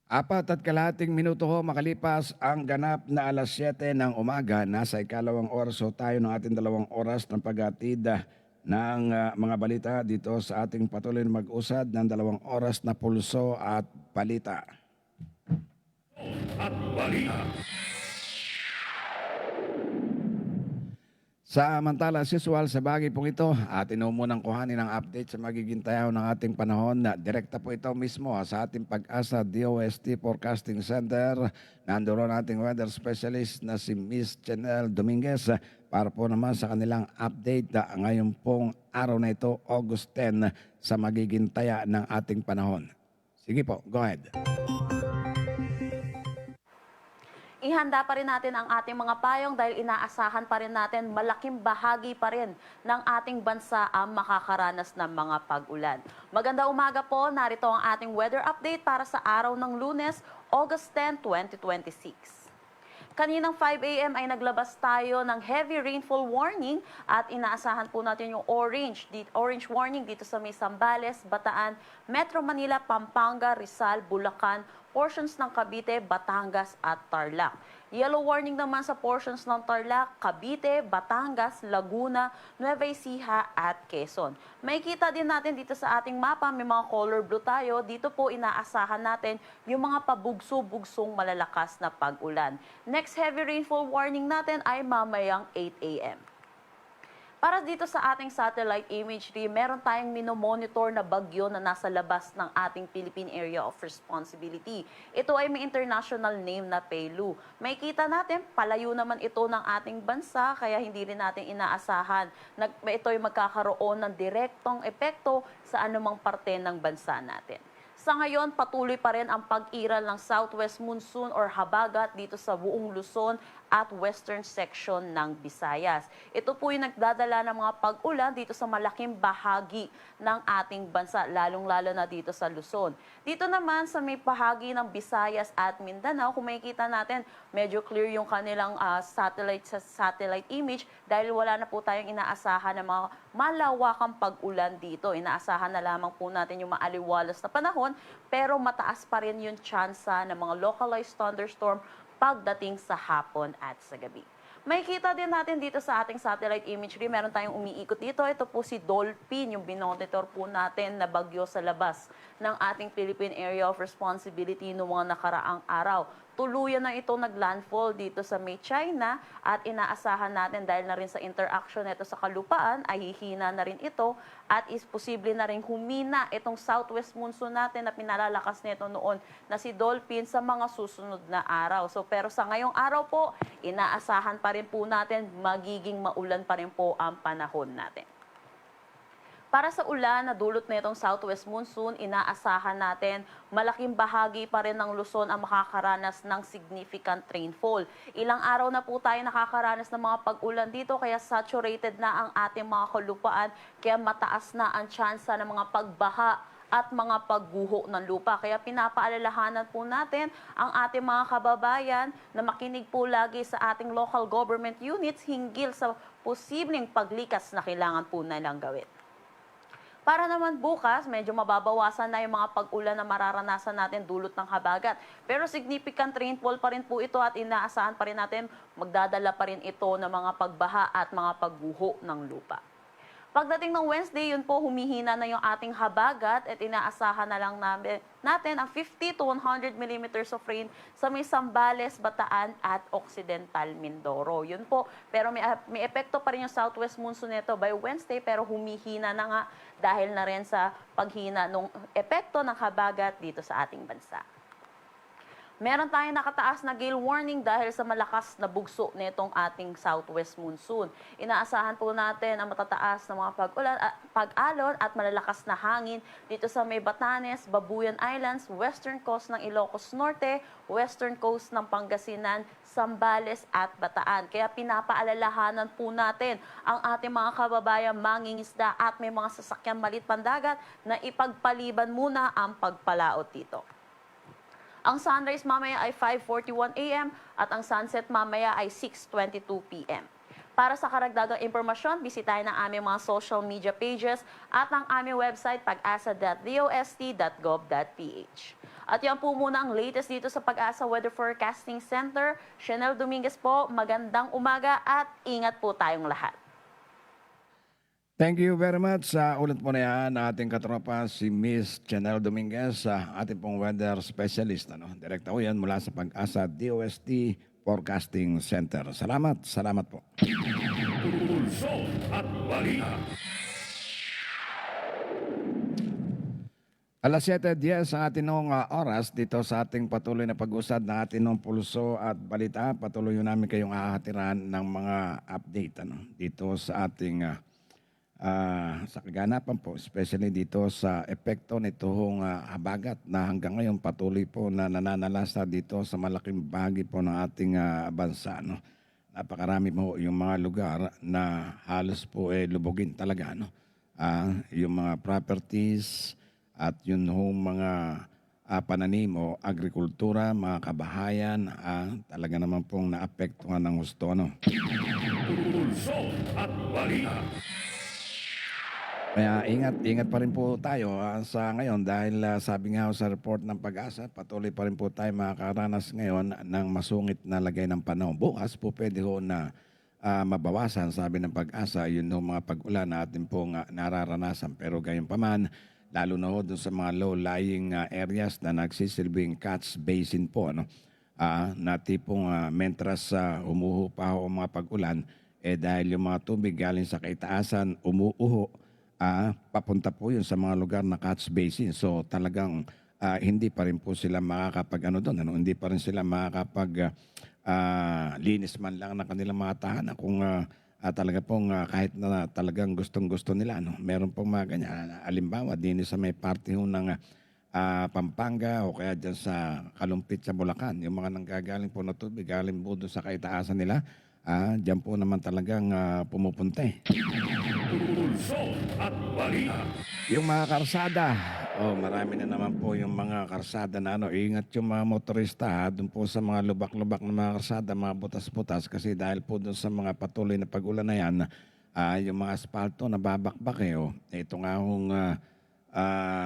4.00 minuto ho makalipas ang ganap na alas 7 ng umaga. Nasa ikalawang oras ho tayo ng ating 2 oras ng paghatid ng mga balita dito sa ating patuloy na mag-usad ng 2 oras na pulso at balita. At balita. Samantala, as usual, sa bagay pong ito, atin ho munang kuhanin ang update sa magiging tayaw ng ating panahon. Direkta po ito mismo sa ating Pag-asa DOST Forecasting Center. Nandoon ating weather specialist na si Miss Chanel Dominguez para po naman sa kanilang update ngayon pong araw na ito, August 10, sa magiging taya ng ating panahon. Sige po, go ahead. Ihanda pa rin natin ang ating mga payong dahil inaasahan pa rin natin malaking bahagi pa rin ng ating bansa ang makakaranas ng mga pag-ulan. Maganda umaga po, narito ang ating weather update para sa araw ng Lunes, August 10, 2026. Kaninang 5 a.m. ay naglabas tayo ng heavy rainfall warning at inaasahan po natin yung orange warning dito sa may Zambales, Bataan, Metro Manila, Pampanga, Rizal, Bulacan, portions ng Cavite, Batangas at Tarlac. Yellow warning naman sa portions ng Tarlac, Cavite, Batangas, Laguna, Nueva Ecija at Quezon. May kita din natin dito sa ating mapa, may mga color blue tayo. Dito po inaasahan natin yung mga pabugso-bugsong malalakas na pag-ulan. Next heavy rainfall warning natin ay mamayang 8 a.m. Para dito sa ating satellite imagery, meron tayong minomonitor na bagyo na nasa labas ng ating Philippine Area of Responsibility. Ito ay may international name na Pelu. May kita natin, palayo naman ito ng ating bansa, kaya hindi rin natin inaasahan na ito ay magkakaroon ng direktong epekto sa anumang parte ng bansa natin. Sa ngayon, patuloy pa rin ang pag-iral ng southwest monsoon or habagat dito sa buong Luzon at western section ng Visayas. Ito po yung nagdadala ng mga pag-ulan dito sa malaking bahagi ng ating bansa, lalong-lalo na dito sa Luzon. Dito naman sa may bahagi ng Visayas at Mindanao, kung makikita natin, medyo clear yung kanilang satellite image dahil wala na po tayong inaasahan ng mga malawakang pag-ulan dito. Inaasahan na lamang po natin yung maaliwalas na panahon, pero mataas pa rin yung tsansa ng mga localized thunderstorm pagdating sa hapon at sa gabi. Makikita din natin dito sa ating satellite imagery, meron tayong umiikot dito. Ito po si Dolphin, yung binonitor po natin na bagyo sa labas ng ating Philippine Area of Responsibility noong mga nakaraang araw. Tuluyan na ito naglandfall dito sa may China at inaasahan natin dahil na rin sa interaction nito sa kalupaan ay hihina na rin ito at is posible na rin humina itong southwest monsoon natin na pinalalakas nito noon na si Dolphin sa mga susunod na araw. So pero sa ngayong araw po, inaasahan pa rin po natin magiging maulan pa rin po ang panahon natin. Para sa ulan na dulot nitong southwest monsoon, inaasahan natin malaking bahagi pa rin ng Luzon ang makakaranas ng significant rainfall. Ilang araw na po tayo nakakaranas ng mga pag-ulan dito kaya saturated na ang ating mga kalupaan kaya mataas na ang tsansa ng mga pagbaha at mga pagguho ng lupa. Kaya pinapaalalahanan po natin ang ating mga kababayan na makinig po lagi sa ating local government units hinggil sa posibleng paglikas na kailangan po nilang gawin. Para naman bukas, medyo mababawasan na yung mga pag-ulan na mararanasan natin dulot ng habagat. Pero significant rainfall pa rin po ito at inaasahan pa rin natin magdadala pa rin ito ng mga pagbaha at mga pagguho ng lupa. Pagdating ng Wednesday, yun po humihina na yung ating habagat at inaasahan na lang natin ang 50 to 100 millimeters of rain sa may Zambales, Bataan at Occidental Mindoro. Yun po, pero may epekto pa rin yung southwest monsoon nito by Wednesday pero humihina na nga dahil na rin sa paghina ng epekto ng habagat dito sa ating bansa. Meron tayong nakataas na gale warning dahil sa malakas na bugso nitong ating southwest monsoon. Inaasahan po natin ang matataas na mga pag-alon at malalakas na hangin dito sa may Batanes, Babuyan Islands, western coast ng Ilocos Norte, western coast ng Pangasinan, Zambales at Bataan. Kaya pinapaalalahanan po natin ang ating mga kababayan mangingisda at may mga sasakyan malit pandagat na ipagpaliban muna ang pagpalaot dito. Ang sunrise mamaya ay 5:41 a.m. at ang sunset mamaya ay 6:22 p.m. Para sa karagdagang impormasyon, bisitahin ang aming mga social media pages at ang aming website pag-asa.dost.gov.ph. At yan po muna ang latest dito sa Pag-asa Weather Forecasting Center. Chanel Dominguez po, magandang umaga at ingat po tayong lahat. Thank you very much. Sa ulit po na yan, ating katropa si Miss Chanel Dominguez, ating pong weather specialist. Direkta po yan mula sa Pag-asa DOST Forecasting Center. Salamat po. Pulso at balita. Alas 7:10 ang ating oras dito sa ating patuloy na pag-usad na ating pulso at balita. Patuloy namin kayong ahatiran ng mga update dito sa ating sa kaganapan po, especially dito sa epekto nitong habagat na hanggang ngayon patuloy po na nananalasa dito sa malaking bahagi po ng ating bansa. Napakarami po yung mga lugar na halos po lubogin talaga. Yung mga properties at yun mga pananim o agrikultura, mga kabahayan, talaga naman pong naapektuhan ng husto. Pulso at balita. Kaya ingat pa rin po tayo sa ngayon dahil sabi nga sa report ng Pag-asa, patuloy pa rin po tayo makakaranas ngayon ng masungit na lagay ng panahon. Bukas po pwede ho na mabawasan, sabi ng Pag-asa, yun yung mga pag-ulan na atin pong nararanasan. Pero gayon pa man, lalo na ho dun sa mga low-lying areas na nagsisilbing catch basin po, na tipong mentras umuho pa ho ang mga pag-ulan, dahil yung mga tubig galing sa kaitaasan umuuho, papunta po yun sa mga lugar na catch basin. So talagang hindi pa rin po sila makakapag hindi pa rin sila makakapag linis man lang ng kanilang mga tahanan kung talaga pong kahit na talagang gustong-gusto nila. Meron pong mga ganyan. Alimbawa, din sa may parte ho ng Pampanga o kaya dyan sa Kalumpit sa Bulacan. Yung mga nanggagaling po na tubig, galing po doon sa kaitaasan nila, dyan po naman talagang pumupunta eh. Pulso at balita. Yung mga karsada, marami na naman po yung mga karsada na ingat yung mga motorista doon po sa mga lubak-lubak na mga karsada, mga butas-butas kasi dahil po doon sa mga patuloy na pag-ulan na yan, yung mga asfalto nababakbak eh. Ito nga hong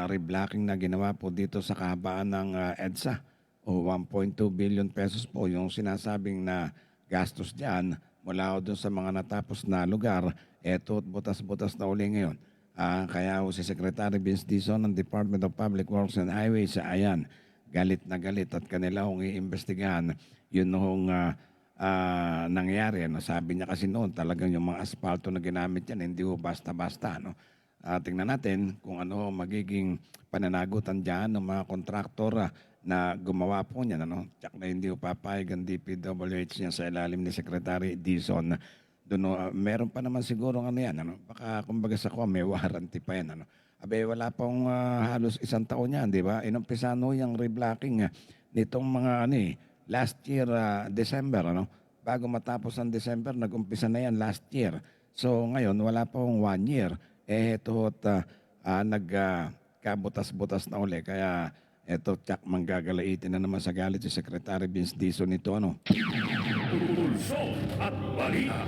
reblocking na ginawa po dito sa kahabaan ng EDSA o 1.2 billion pesos po yung sinasabing na gastos dyan mula doon sa mga natapos na lugar. Eto butas-butas na uli ngayon. Kaya si Secretary Vince Dizon ng Department of Public Works and Highways ayan, galit na galit at kanila hong iimbestigahan yun hong nangyari. Sabi niya kasi noon talagang yung mga asfalto na ginamit yan hindi ho basta-basta. Tingnan natin kung ano magiging pananagutan dyan ng mga kontraktor na gumawa po niyan. Tsak na hindi ho papayag ang DPWH niya sa ilalim ni Secretary Dizon. Doon, meron pa naman siguro yan. Baka kumbaga sa may warranty pa yan. Wala pong halos isang taon yan, di ba? Inumpisa yung reblocking nitong mga last year, December. Bago matapos ang December, nag-umpisa na yan last year. So ngayon, wala pong 1 year. Ito nagkabutas-butas na uli. Kaya ito, tsak manggagalaitin na naman sa galit si Secretary Vince Dizon nito. Pulso at balita.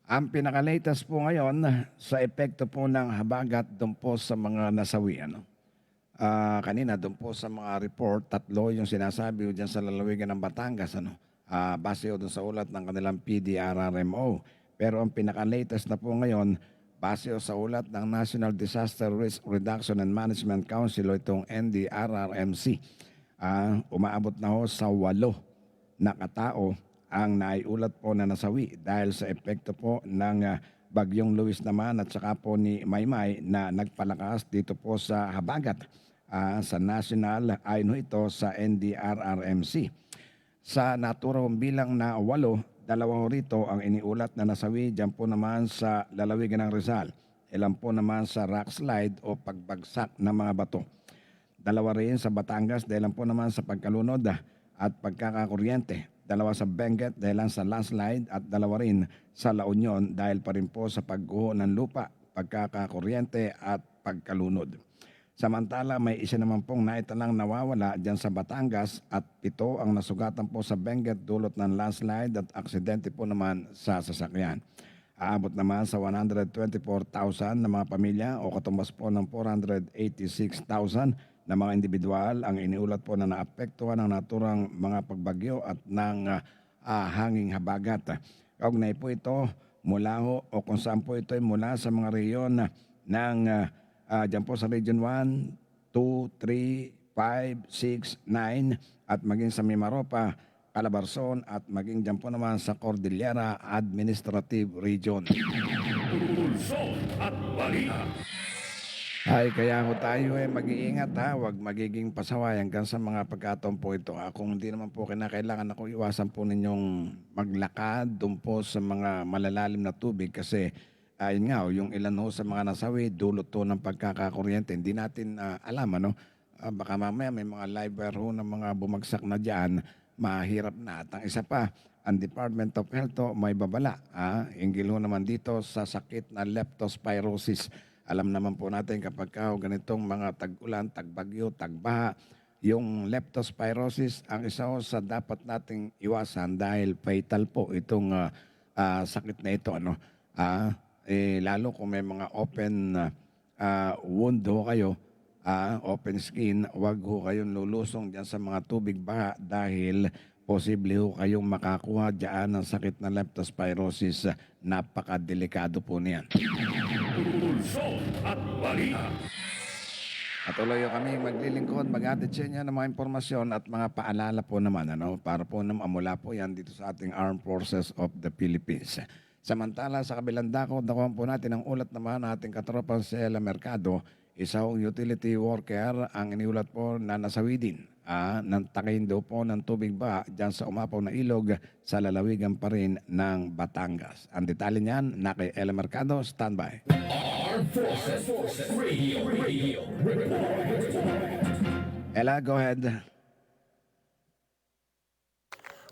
Ang pinaka-latest po ngayon sa epekto po ng habagat doon po sa mga nasawi. Kanina doon po sa mga report, 3 yung sinasabi dyan sa lalawigan ng Batangas. Base doon sa ulat ng kanilang PDRRMO. Pero ang pinaka-latest na po ngayon, base sa ulat ng National Disaster Risk Reduction and Management Council o itong NDRRMC, umaabot na sa 8 na katao ang naiulat po na nasawi dahil sa epekto po ng Bagyong Luis naman at saka po ni Maymay na nagpalakas dito po sa habagat sa national ayon ito sa NDRRMC. Sa naturang bilang na 8, 2 rito ang iniulat na nasawi dyan po naman sa lalawigan ng Rizal. Ilan po naman sa rock slide o pagbagsak ng mga bato. 2 rin sa Batangas dahil po naman sa pagkalunod at pagkakakuryente. 2 sa Benguet dahil sa landslide at 2 rin sa La Union dahil pa rin po sa pagguho ng lupa, pagkakakuryente at pagkalunod. Samantala may isa naman pong naitalang nawawala dyan sa Batangas at 7 ang nasugatan po sa Benguet dulot ng landslide at aksidente po naman sa sasakyan. Aabot naman sa 124,000 na mga pamilya o katumbas po ng 486,000 na mga individual ang iniulat po na naapektuhan ng naturang mga pagbagyo at ng hanging habagat. Kaugnay po ito mula o kung saan po ito ay mula sa mga reyon ng dyan po sa Region 1, 2, 3, 5, 6, 9 at maging sa Mimaropa, Calabarzon at maging dyan po naman sa Cordillera Administrative Region. Pulso at balita. Ay, kaya ho tayo mag-iingat huwag magiging pasaway hanggang sa mga pagkataon po ito. Kung hindi naman po kinakailangan ako iwasan po ninyong maglakad doon po sa mga malalalim na tubig kasi ayun nga, yung ilan ho sa mga nasawi, dulot to ng pagkakakuryente. Hindi natin alam, baka mamaya may mga live wire ho ng mga bumagsak na dyan, mahirap na. At ang isa pa, ang Department of Health may babala. Hinggil ho naman dito sa sakit na leptospirosis. Alam naman po natin kapag ganitong mga tag-ulan, tagbagyo, tagbaha, yung leptospirosis ang isa sa dapat nating iwasan dahil fatal po itong sakit na ito. Lalo kung may mga open wound ho kayo, open skin, wag ho kayong lulusong dyan sa mga tubig baha dahil posible ho kayong makakuha dyan ng sakit na leptospirosis. Napakadelikado po niyan. Pulso at balita. Patuloy kami maglilingkod, mag-atid sa inyo ng mga impormasyon at mga paalala po naman, para po mula po yan dito sa ating Armed Forces of the Philippines. Samantala, sa kabilang dako, nakuha po natin ang ulat naman ng ating katropang Sela Mercado, isang utility worker ang iniulat po na nasawi din ng takayin daw po ng tubig ba dyan sa umapaw na ilog sa lalawigan pa rin ng Batangas. Ang detalye niyan na kay Ella Mercado, standby. Ella, go ahead.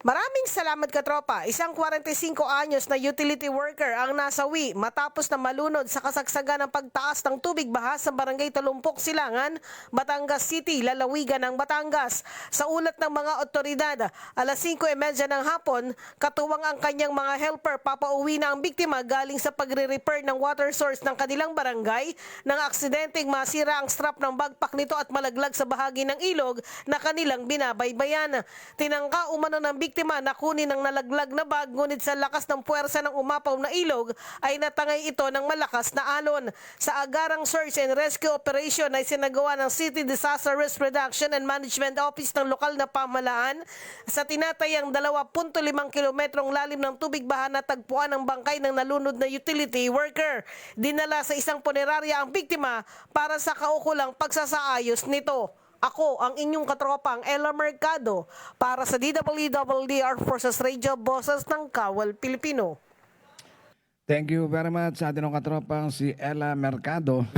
Maraming salamat katropa. Isang 45 anyos na utility worker ang nasawi matapos na malunod sa kasagsagan ng pagtaas ng tubig baha sa barangay Talumpok, Silangan, Batangas City, lalawigan ng Batangas. Sa ulat ng mga otoridad, alas 5:30 ng hapon, katuwang ang kanyang mga helper, papauwi na ang biktima galing sa pagre-repair ng water source ng kanilang barangay nang aksidenteng masira ang strap ng bagpak nito at malaglag sa bahagi ng ilog na kanilang binabaybayan. Tinangka umano ng biktima na kunin ang nalaglag na bag, ngunit sa lakas ng puwersa ng umapaw na ilog ay natangay ito ng malakas na alon. Sa agarang search and rescue operation ay sinagawa ng City Disaster Risk Reduction and Management Office ng lokal na pamahalaan sa tinatayang 2.5 kilometrong lalim ng tubig baha na tagpuan ng bangkay ng nalunod na utility worker. Dinala sa isang punerarya ang biktima para sa kaukulang pagsasaayos nito. Ako, ang inyong katropang Ella Mercado para sa DWD Armed Forces Radio, Boses ng Kawal, Pilipino. Thank you very much sa ating katropang si Ella Mercado.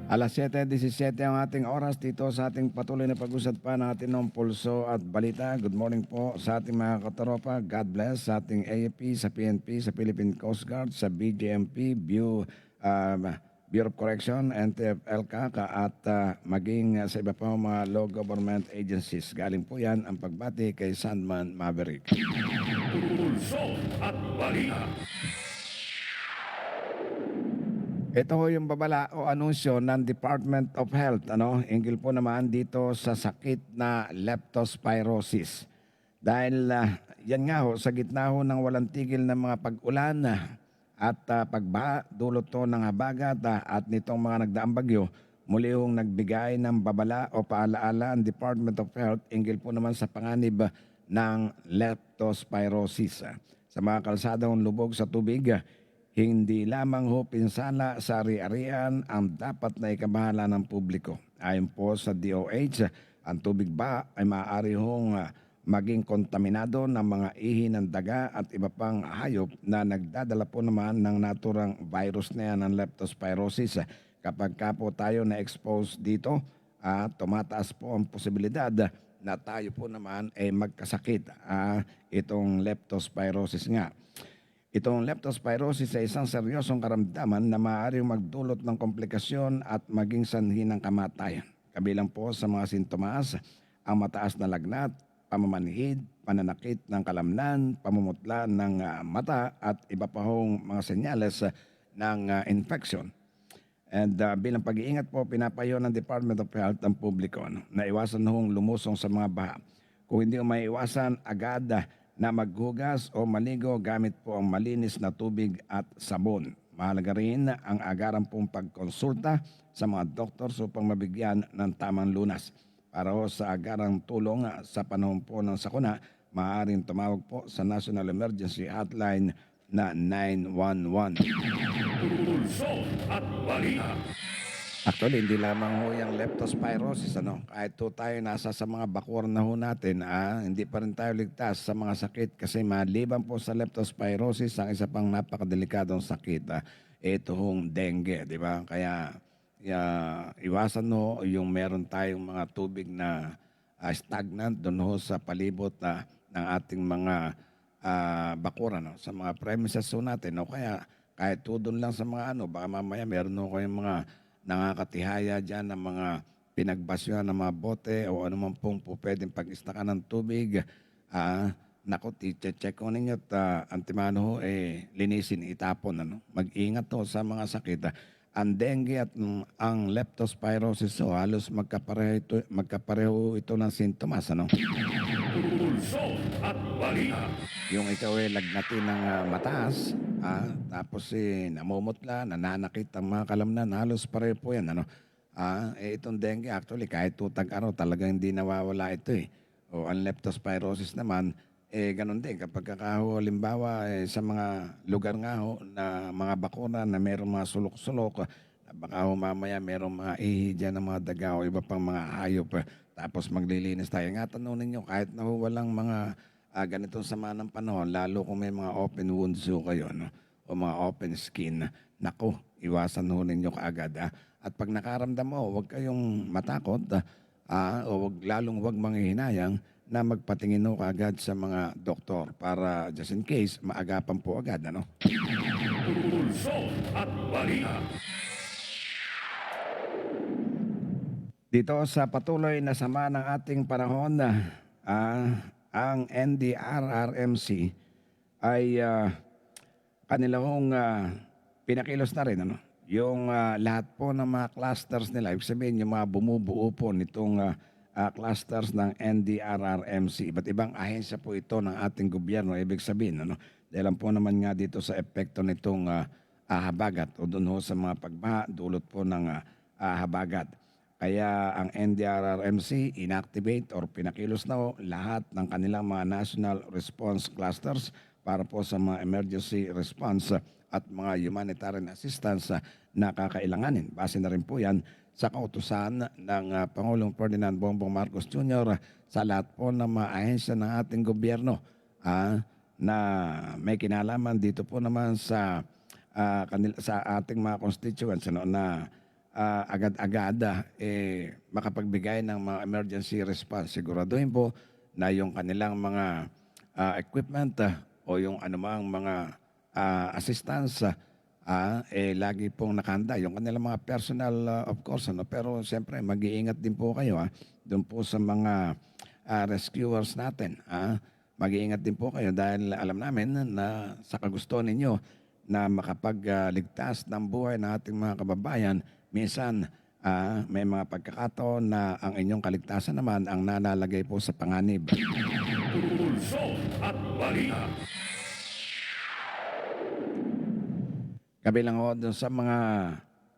Alas 7:17 ang ating oras dito sa ating patuloy na pag-usad pa natin ng pulso at balita. Good morning po sa ating mga katropa. God bless sa ating AFP, sa PNP, sa Philippine Coast Guard, sa BGMP, Bureau of Correction, NTF-ELCA at maging sa iba pa mga low government agencies. Galing po yan ang pagbati kay Sandman Maverick. Pulso at balita. Ito ho yung babala o anunsyo ng Department of Health, hinggil po naman dito sa sakit na leptospirosis. Dahil yan nga ho, sa gitna ho ng walang tigil ng mga pag-ulan at pagbaha, dulot to ng habagat at nitong mga nagdaang bagyo, muli hong nagbigay ng babala o paalaala ang Department of Health hinggil po naman sa panganib ng leptospirosis. Sa mga kalsadang lubog sa tubig, hindi lamang ho pinsala sa ari-arian ang dapat na ikabahala ng publiko. Ayon po sa DOH, ang tubig ba ay maaari hong maging kontaminado ng mga ihi ng daga at iba pang hayop na nagdadala po naman ng naturang virus na yan ng leptospirosis. Kapag ka po tayo na-expose dito, tumataas po ang posibilidad na tayo po naman ay magkasakit. Itong leptospirosis nga. Itong leptospirosis ay isang seryosong karamdaman na maaaring magdulot ng komplikasyon at maging sanhi ng kamatayan. Kabilang po sa mga sintomas, ang mataas na lagnat, pamamanhid, pananakit ng kalamnan, pamumutla ng mata at iba pa hong mga senyales ng infection. And bilang pag-iingat po, pinapayo ng Department of Health ang publiko na iwasan hong lumusong sa mga baha. Kung hindi may iwasan, agad na maghugas o maligo gamit po ang malinis na tubig at sabon. Mahalaga rin ang agaran pong pagkonsulta sa mga doktor upang mabigyan ng tamang lunas. Para ho sa agarang tulong sa panahon po ng sakuna, maaaring tumawag po sa National Emergency Hotline na 911. Pulso at balita. Actually, hindi lamang ho yung leptospirosis. Kahit po tayo nasa sa mga bakuran na ho natin, hindi pa rin tayo ligtas sa mga sakit kasi maliban po sa leptospirosis, ang isa pang napakadelikadong sakit, ito hong dengue, di ba? Kaya iwasan ho yung meron tayong mga tubig na stagnant doon ho sa palibot ng ating mga bakuran, sa mga premises ho natin. Kaya kahit po doon lang sa mga baka mamaya meron ho kayong mga nakakatihaya dyan ng mga pinagbasyohan ng mga bote o anuman pong po pwedeng pag-istakan ng tubig. Naku, check ko ninyo at antimano ho, linisin, itapon. Mag-ingat ho sa mga sakit. Ang dengue at ang leptospirosis halos magkapareho ito ng sintomas. Pulso at balita. Yung ikaw lagnatin ng mataas, tapos namumutla, nananakit ang mga kalamnan, halos pareho po yan. Itong dengue actually kahit tutag-araw talagang hindi nawawala ito . O ang leptospirosis naman, ganun din. Kapag halimbawa sa mga lugar nga ho na mga bakuna na mayroong mga sulok-sulok, Baka mamaya merong mga ihi dyan ng mga daga o iba pang mga hayop. Tapos maglilinis tayo. Nga tanong ninyo, kahit na walang mga ganitong sama ng panahon, lalo kung may mga open wounds kayo, no? O mga open skin, naku, iwasan ho ninyo kaagad. At pag nakaramdam mo, huwag kayong matakot o lalong huwag manghihinayang na magpatingin ho kaagad sa mga doktor para just in case, maagapan po agad. Ano? Pulso at balita. Dito sa patuloy na sama ng ating panahon, ang NDRRMC ay kanilang pinakilos na rin. Ano? Yung lahat po ng mga clusters nila, ibig sabihin yung mga bumubuo po nitong clusters ng NDRRMC. Iba't ibang ahensya po ito ng ating gobyerno, ibig sabihin. Ano? Dahil po naman nga dito sa epekto nitong habagat o doon ho sa mga pagbaha, dulot po ng habagat. Kaya ang NDRRMC inactivate or pinakilos na lahat ng kanilang mga national response clusters para po sa mga emergency response at mga humanitarian assistance na kakailanganin. Base na rin po yan sa kautusan ng Pangulong Ferdinand Bongbong Marcos Jr. sa lahat po ng mga ahensya ng ating gobyerno na may kinalaman dito po naman sa ating mga constituents na agad-agad makapagbigay ng mga emergency response. Siguraduhin po na yung kanilang mga equipment o yung anumang mga assistance lagi pong nakahanda. Yung kanilang mga personal of course, pero siyempre mag-iingat din po kayo doon po sa mga rescuers natin. Mag-iingat din po kayo dahil alam namin na sa kagustuhan ninyo na makapagligtas ng buhay ng ating mga kababayan, minsan may mga pagkakataon na ang inyong kaligtasan naman ang nalalagay po sa panganib. Pulso at balita. Kabilang ho doon sa mga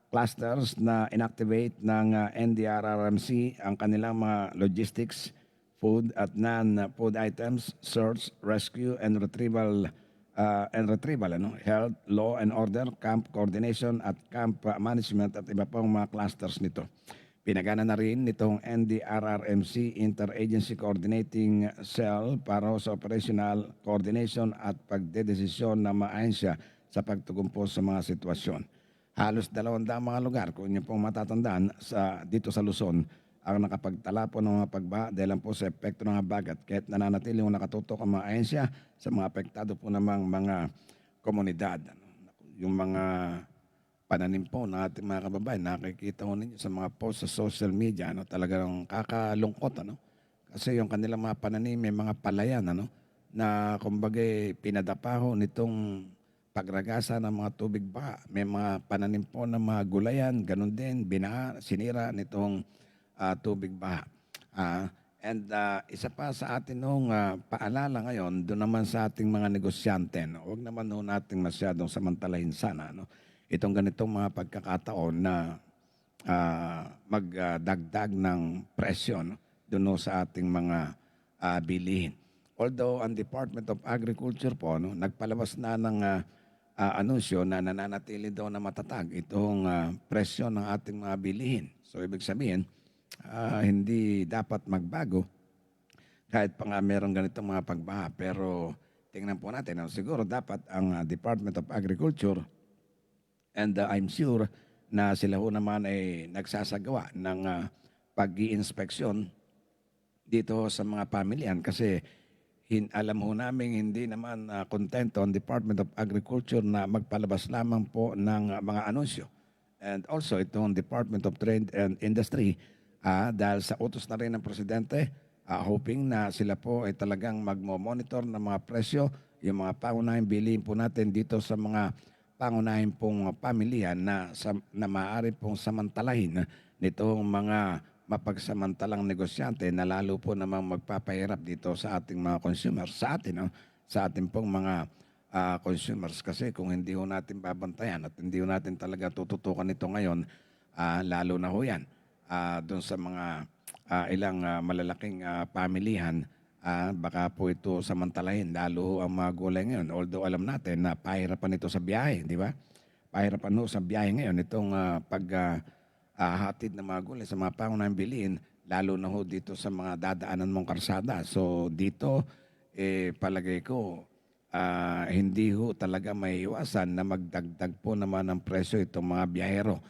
clusters na inactivate ng NDRRMC ang kanilang mga logistics, food at non-food items, search, rescue and retrieval, health, law and order, camp coordination at camp management at iba pang mga clusters nito. Pinagana na rin nitong NDRRMC Interagency Coordinating Cell para sa operational coordination at pagdedesisyon ng mga ahensya sa pagtugon po sa mga sitwasyon. Halos 200 mga lugar, kung inyo pong matatandaan, dito sa Luzon, ang nakapagtala po ng mga pagbaha dahil po sa epekto ng habagat. Kahit nananatili yung nakatutok ang mga ahensya sa mga apektado po namang mga komunidad. Yung mga pananim po ng ating mga kababayan, nakikita ko ninyo sa mga post sa social media, talagang kakalungkot. Kasi yung kanilang mga pananim, may mga palayan, na kumbaga pinadapa ho nitong pagragasa ng mga tubig baha. May mga pananim po ng mga gulayan, ganun din, binaha, sinira nitong tubig baha. Isa pa sa atin nung paalala ngayon, doon naman sa ating mga negosyante, huwag naman ho natin masyadong samantalahin sana. Itong ganitong mga pagkakataon na magdagdag ng presyon doon sa ating mga bilihin. Although ang Department of Agriculture po, nagpalabas na ng anunsyo na nananatili daw na matatag itong presyo ng ating mga bilihin. So ibig sabihin, hindi dapat magbago kahit pa nga meron ganitong mga pagbaha. Pero tingnan po natin, siguro dapat ang Department of Agriculture and I'm sure na sila ho naman ay nagsasagawa ng pag-i-inspeksyon dito sa mga pamilyan kasi alam ho namin hindi naman kontento ang Department of Agriculture na magpalabas lamang po ng mga anunsyo. And also itong Department of Trade and Industry dahil sa utos na rin ng Presidente, hoping na sila po ay talagang magmo-monitor ng mga presyo, yung mga pangunahing bilihin po natin dito sa mga pangunahing pong pamilya na maaari pong samantalahin nitong mga mapagsamantalang negosyante na lalo po namang magpapahirap dito sa ating mga consumers, sa ating pong mga consumers. Kasi kung hindi ho natin babantayan at hindi ho natin talaga tututukan ito ngayon, lalo na ho yan doon sa mga ilang malalaking pamilihan, baka po ito samantalahin, lalo ho ang mga gulay ngayon. Although alam natin na pahirapan ito sa biyahe, di ba? pahirapan ho sa biyahe ngayon itong hatid ng mga gulay sa mga pangunahing bilihin, lalo na ho dito sa mga dadaanan mong karsada. So dito, palagay ko, hindi ho talaga may iwasan na magdagdag po naman ng presyo itong mga biyahero.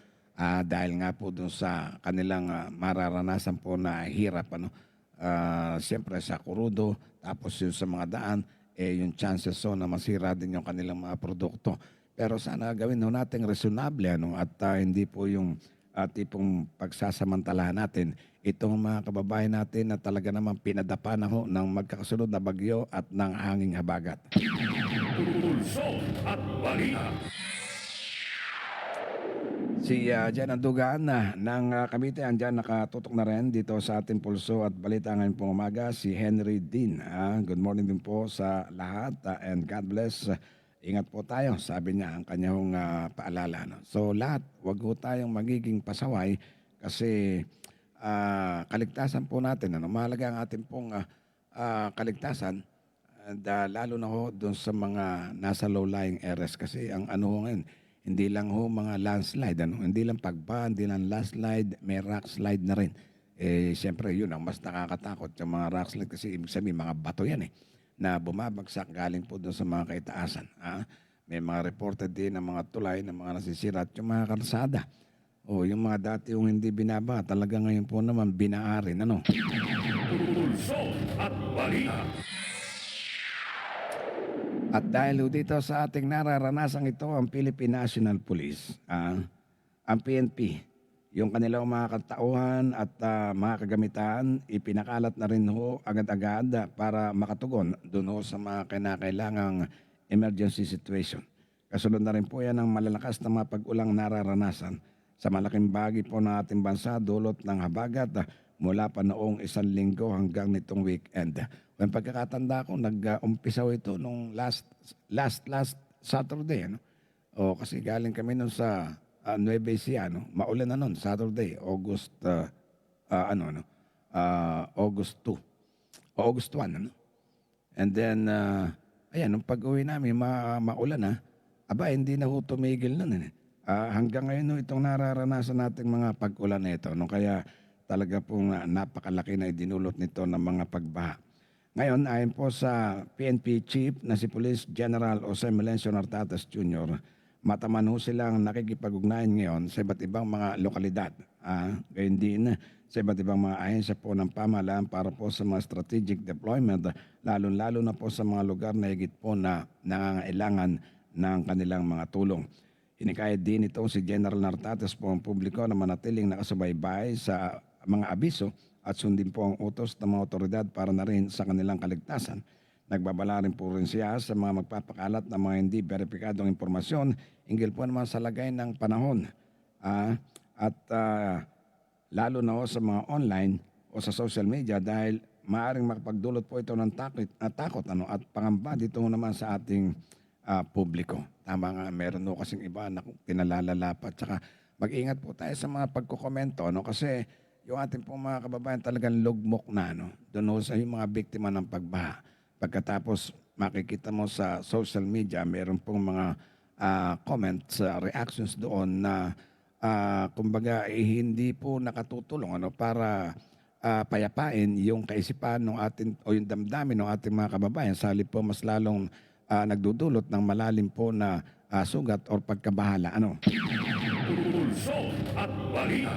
Dahil nga po dun sa kanilang mararanasan po na hirap. Siyempre sa kurudo, tapos yung sa mga daan, yung chances so na masira din yung kanilang mga produkto. Pero sana gawin ho natin reasonable at hindi po yung tipong pagsasamantalahan natin itong mga kababayan natin na talaga naman pinadapa na ho ng magkakasunod na bagyo at ng hanging habagat. Pulso at balita. Si Jan Andugaan ng Cavite, andyan nakatutok na rin dito sa ating pulso at balita ngayon pong umaga, si Henry Dean. Good morning din po sa lahat and God bless. Ingat po tayo, sabi niya ang kanyang paalala. So lahat, wag po tayong magiging pasaway kasi kaligtasan po natin. Mahalaga ang ating pong kaligtasan and, lalo na ho doon sa mga nasa low-lying areas kasi ang ngayon, hindi lang ho mga landslide, hindi lang pagba, hindi lang landslide, may rock slide na rin. Siyempre yun ang mas nakakatakot yung mga rock slide kasi ibig sabihin mga bato yan na bumabagsak galing po doon sa mga kaitaasan. May mga reported din ng mga tulay ng mga nasisira at yung mga kalsada. Yung mga dati yung hindi binaba, talaga ngayon po naman binaarin. Pulso at balita. At dahil dito sa ating nararanasan ito, ang Philippine National Police, ang PNP, yung kanilang mga katauhan at mga kagamitan, ipinakalat na rin ho agad-agad para makatugon doon ho sa mga kinakailangang emergency situation. Kasunod na rin po yan ang malalakas na mga pag-ulang nararanasan sa malaking bahagi po ng ating bansa dulot ng habagat mula pa noong 1 linggo hanggang nitong weekend. Kung pagkakatanda ko, nag-umpisa ito nung last Saturday. Kasi galing kami nun sa Nueva Ecija, maulan na nun, Saturday, August 2, August 1. And then, nung pag-uwi namin, maulan hindi na ho tumigil nun. Hanggang ngayon itong nararanasan nating mga pag-ulan na ito. Kaya talaga pong napakalaki na idinulot nito ng mga pagbaha. Ngayon, ayon po sa PNP Chief na si Police General Jose Melencio Nartates Jr., mataman ho silang nakikipag-ugnayan ngayon sa iba't ibang mga lokalidad. Gayon din sa iba't ibang mga ahensya po ng pamahalaan para po sa mga strategic deployment, lalo-lalo na po sa mga lugar na higit po na nangangailangan ng kanilang mga tulong. Hinikayat din ito si General Nartates po ang publiko na manatiling nakasubaybay sa mga abiso at sundin po ang utos ng mga otoridad para na rin sa kanilang kaligtasan. Nagbabala rin po rin siya sa mga magpapakalat ng mga hindi beripikadong impormasyon hinggil po naman sa lagay ng panahon. Lalo na sa mga online o sa social media dahil maaaring makapagdulot po ito ng takot at pangamba dito naman sa ating publiko. Tama nga, meron no kasing iba na pinalalalapat. Tsaka mag-ingat po tayo sa mga pagkukomento kasi yung ating pong mga kababayan talagang lugmok na doon sa yung mga biktima ng pagbaha. Pagkatapos makikita mo sa social media, meron pong mga comments, reactions doon na kumbaga hindi po nakatutulong para payapain yung kaisipan ng ating o yung damdamin ng ating mga kababayan sa halip po mas lalong nagdudulot ng malalim po na sugat o pagkabahala. Pulso at balita.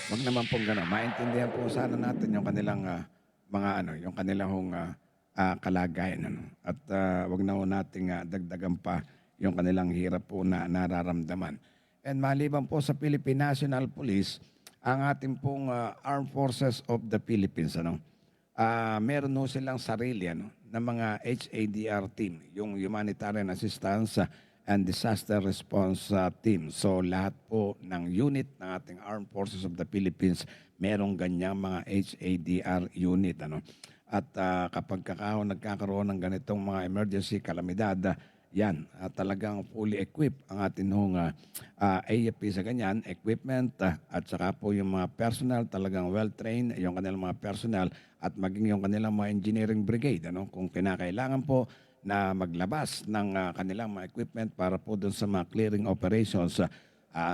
Wag naman pong gano'n. Maintindihan po sana natin yung kanilang yung kanilang kalagayan. At wag na po nating dagdagan pa yung kanilang hirap po na nararamdaman. And maliban po sa Philippine National Police, ang ating pong Armed Forces of the Philippines, meron po silang sarili na mga HADR team, yung Humanitarian Assistance and Disaster Response Team. So lahat po ng unit ng ating Armed Forces of the Philippines, merong ganyang mga HADR unit. At kapag nagkakaroon ng ganitong mga emergency kalamidad, yan, talagang fully equipped ang ating AFP sa ganyan, equipment at saka po yung mga personnel talagang well-trained, yung kanilang mga personnel at maging yung kanilang mga engineering brigade. Kung kinakailangan po na maglabas ng kanilang mga equipment para po doon sa mga clearing operations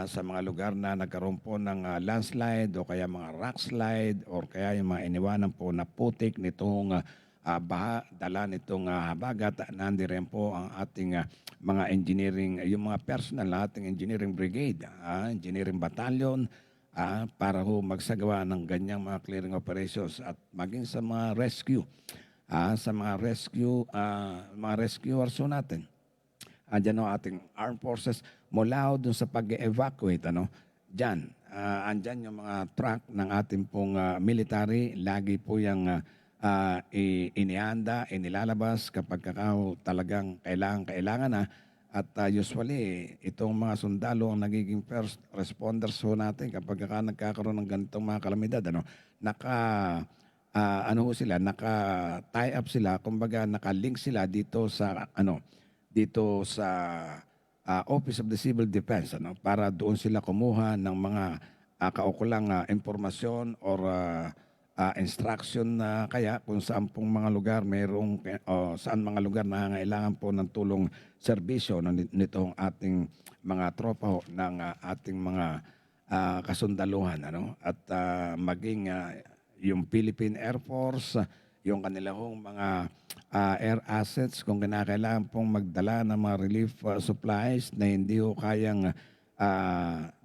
sa mga lugar na nagkaroon po ng landslide o kaya mga rock slide or kaya yung mga iniwanan po na putik nitong baha, dala nitong habagat. Nandi rin po ang ating mga engineering, yung mga personnel na ating engineering brigade, engineering battalion, para ho magsagawa ng ganyang mga clearing operations at maging sa mga rescue. Sa mga rescuers ho natin. Andyan ho ating armed forces mula ho dun sa pag-evacuate. Diyan, andyan yung mga truck ng ating pong military. Lagi po yung inihanda, inilalabas kapag talagang kailangan na. At usually, itong mga sundalo ang nagiging first responders ho natin kapag nagkakaroon ng ganitong mga kalamidad. Naka-tie up sila, kumbaga naka-link sila dito sa Office of the Civil Defense, para doon sila kumuha ng mga kaukulang impormasyon or instruction na kaya kung saan pong mga lugar saan mga lugar na kailangan po ng tulong serbisyo nitong ating mga tropa ng ating mga kasundaluhan, at maging yung Philippine Air Force, yung kanilang mga air assets, kung kinakailangan pong magdala ng mga relief supplies na hindi ho kayang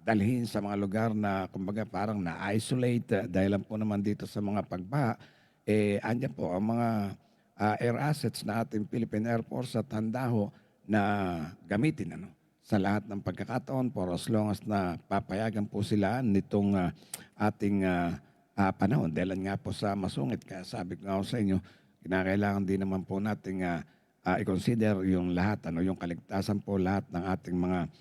dalhin sa mga lugar na kumbaga parang na-isolate dahil lang po naman dito sa mga pagbaha, andyan po ang mga air assets na ating Philippine Air Force at handa ho na gamitin sa lahat ng pagkakataon for as long as na papayagan po sila nitong ating panahon. Dahil nga po sa masungit, kaya sabi ko nga sa inyo, kinakailangan din naman po nating i-consider yung lahat, yung kaligtasan po lahat ng ating mga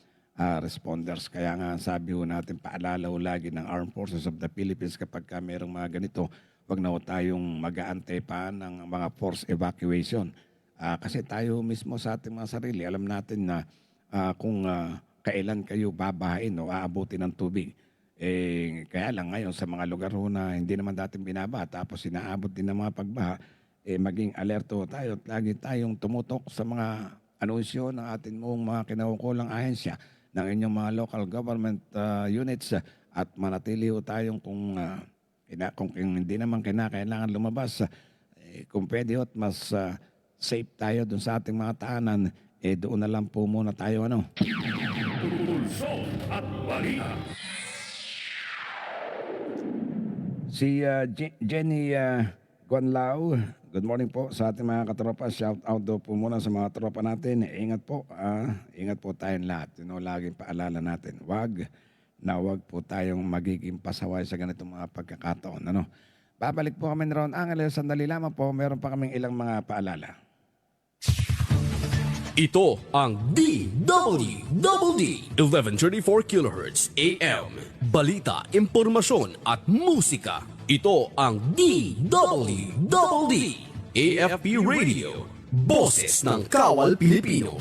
responders. Kaya nga sabi ho natin, paalala ho lagi ng Armed Forces of the Philippines kapag mayroong mga ganito, wag na ho tayong mag-aantay pa ng mga force evacuation. Kasi tayo mismo sa ating mga sarili, alam natin na kung kailan kayo babahain o aabutin ng tubig. Kaya lang ngayon sa mga lugar ho na hindi naman dating binaba tapos inaabot din ng mga pagbaha, maging alerto tayo at lagi tayong tumutok sa mga anunsyo ng ating mga kinaukulang ahensya ng inyong mga local government units at manatili ho tayong kung hindi naman kinakailangan lumabas, kung pwede ho at mas safe tayo dun sa ating mga taanan, doon na lang po muna tayo. Pulso at balita. Si Jenny Guanlao, good morning po sa ating mga katropa. Shout out daw po muna sa mga tropa natin. Ingat po tayong lahat. Laging paalala natin, wag po tayong magiging pasaway sa ganitong mga pagkakataon. Babalik po kami na Ron Angeles. Sandali lamang po, meron pa kaming ilang mga paalala. Ito ang DWDD 1134 kHz AM. Balita, impormasyon at musika. Ito ang DWDD AFP Radio. Boses ng Kawal Pilipino.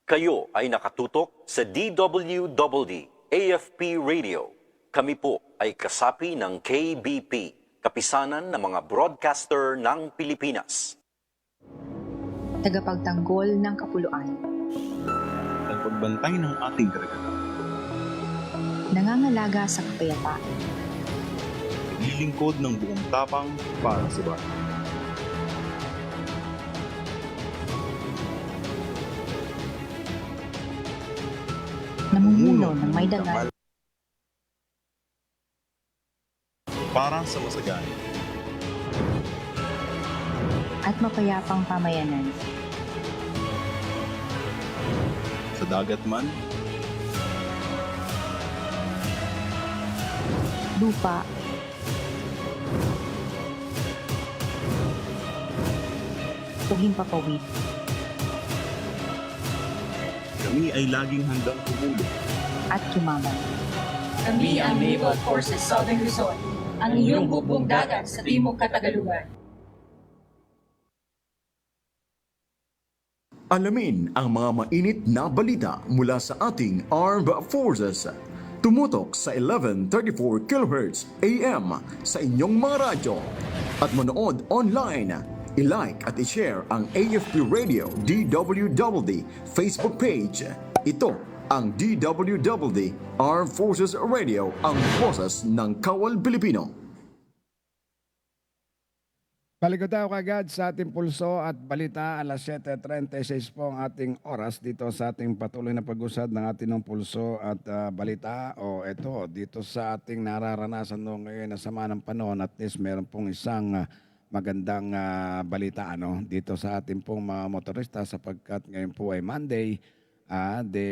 Kayo ay nakatutok sa DWDD AFP Radio. Kami po ay kasapi ng KBP, kapisanan ng mga broadcaster ng Pilipinas. Tagapagtanggol ng kapuluan. Tagapagbantay ng ating karagatan. Nangangalaga sa kapayapaan. Naglilingkod ng buong tapang para sa bayan. Namumuno ng may dagal. Para sa masagana At mapayapang pamayanan. sa dagat man, Lupa. O himpapawid. kami ay laging handang tumulong. At kumaban. Kami ang Naval Forces Southern Luzon, ang iyong bubong dagat sa Timog Katagalugan. Alamin ang mga mainit na balita mula sa ating Armed Forces. Tumutok sa 1134 kHz AM sa inyong mga radyo at manood online. I-like at i-share ang AFP Radio DWDD Facebook page. Ito ang DWDD Armed Forces Radio, ang boses ng Kawal Pilipino. Balik tayo kagad sa ating pulso at balita. Alas 7:36 po ang ating oras dito sa ating patuloy na pag-usad ng ating ng pulso at balita. O eto, dito sa ating nararanasan noong ngayon na sama ng panahon, at least meron pong isang magandang balita dito sa ating pong mga motorista, sapagkat ngayon po ay Monday, de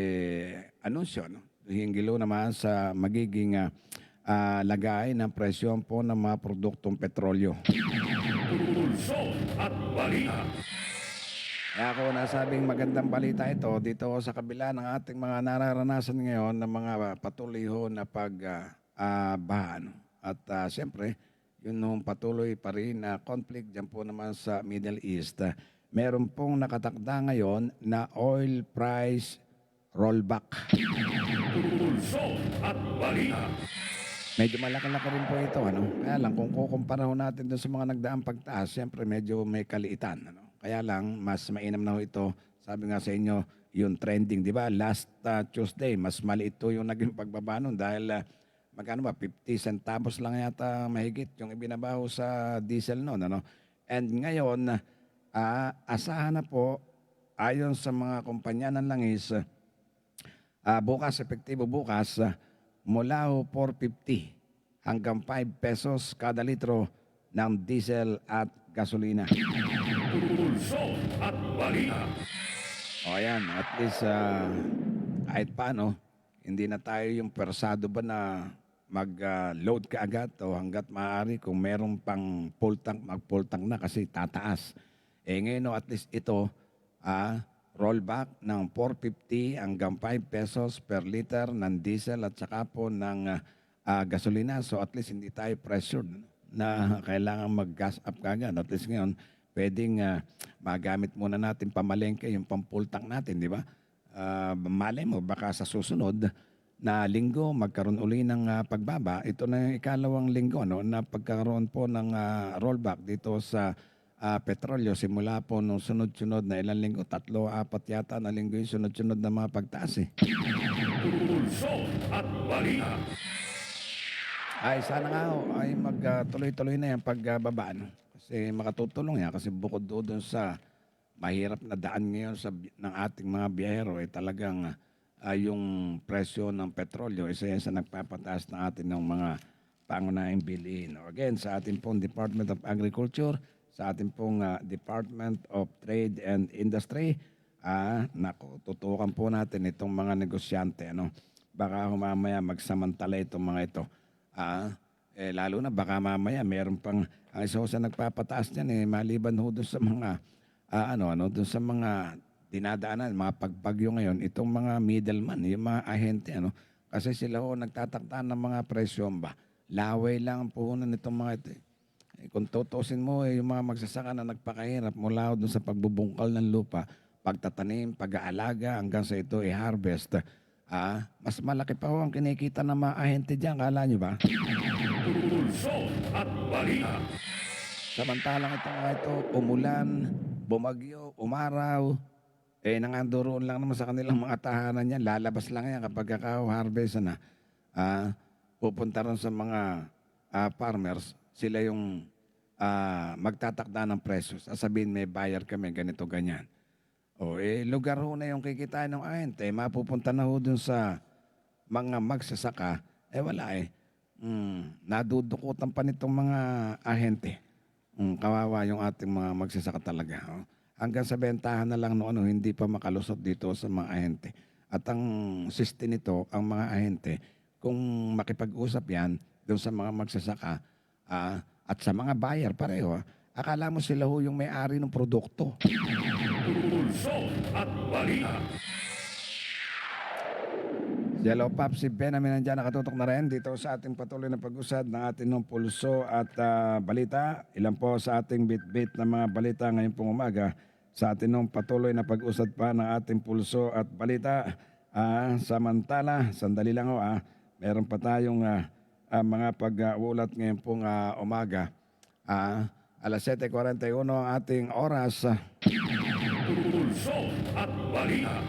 anunsyo, hingilo naman sa magiging lagay ng presyon po ng mga produktong petrolyo. Pulso at balita. Kaya ako nasabing magandang balita ito dito sa kabila ng ating mga nararanasan ngayon ng mga patuloy ho na pagbaha. At siyempre, yun nung patuloy pa rin na conflict dyan po naman sa Middle East. Meron pong nakatakda ngayon na oil price rollback. Pulso at balita. Medyo malaki-laki rin po ito. Kaya lang, kung kukumpara ho natin doon sa mga nagdaang pagtaas, siyempre medyo may kaliitan. Kaya lang, mas mainam na ho ito. Sabi nga sa inyo, yung trending, di ba? Last Tuesday, mas maliit ito yung naging pagbaba nun dahil magkano ba, 50 centavos lang yata mahigit yung ibinabaho sa diesel noon. And ngayon, asahan na po, ayon sa mga kumpanya ng langis, bukas, epektibo bukas, mula 4.50 hanggang 5 pesos kada litro ng diesel at gasolina. Pulso at balita. O ayan, at least kahit paano, hindi na tayo yung persado ba na mag-load ka agad o hanggat maaari kung meron pang full tank, mag-full tank na kasi tataas. Ngayon at least ito, rollback ng 4.50 hanggang 5 pesos per liter ng diesel at saka po ng gasolina. So at least hindi tayo pressured na kailangan mag-gas up kagad. At least ngayon, pwedeng magamit muna natin pamalengke yung pang-full tank natin, di ba? Malay mo, baka sa susunod na linggo magkaroon uli ng pagbaba. Ito na yung ikalawang linggo na pagkaroon po ng rollback dito sa petrolyo simula po nung sunod-sunod na ilang linggo, 3-4 yata na linggo yung sunod-sunod na mga pagtaas. Pulso at balita. Ay, sana nga ay magtuloy-tuloy na yung pagbaba. Kasi makatutulong yan. Kasi bukod doon sa mahirap na daan ngayon ng ating mga biyahero, talagang yung presyo ng petrolyo, isa yan sa nagpapataas na atin ng mga pangunahing bilihin. Again, sa ating pong Department of Agriculture, sa ating pong Department of Trade and Industry, tutukan po natin itong mga negosyante. Baka mamaya magsamantala itong mga ito. Lalo na baka mamaya meron pang, ang isa sa nagpapataas niyan, maliban ho doon sa mga, doon sa mga dinadaanan, mga pagbagyo ngayon, itong mga middleman, yung mga ahente, kasi sila ho nagtatakda ng mga presyon ba. Laway lang ang puhunan nitong mga ito. Kung tutusin mo, yung mga magsasaka na nagpakahirap mula doon sa pagbubungkal ng lupa, pagtatanim, pag-aalaga, hanggang sa ito i-harvest, mas malaki pa ho ang kinikita ng mga ahente dyan. Kala nyo ba? Pulso at balita. Samantalang ito, umulan, bumagyo, umaraw, nanganduroon lang naman sa kanilang mga tahanan yan. Lalabas lang yan kapag harvest na. Pupunta rin sa mga farmers, sila yung magtatakda ng presyo. Sasabihin, may buyer kami, ganito, ganyan. Lugar ho na yung kikitain ng ahente, mapupunta na ho dun sa mga magsasaka, wala nadudukutan pa nitong mga ahente. Kawawa yung ating mga magsasaka talaga. Hanggang sa bentahan na lang hindi pa makalusot dito sa mga ahente. At ang system nito, ang mga ahente, kung makipag-usap yan doon sa mga magsasaka, at sa mga buyer pareho, akala mo sila ho yung may-ari ng produkto. Pulso at balita. Hello, Pop, si Benamin nandiyan, nakatutok na rin dito sa ating patuloy na pag-usad ng ating ng pulso at balita. Ilan po sa ating bit-bit na mga balita ngayon pong umaga sa ating ng patuloy na pag-usad pa ng ating pulso at balita. Samantala, sandali lang meron pa tayong mga pag-uulat ngayon pong umaga. Alas 7:41 ang ating oras. Pulso at balita.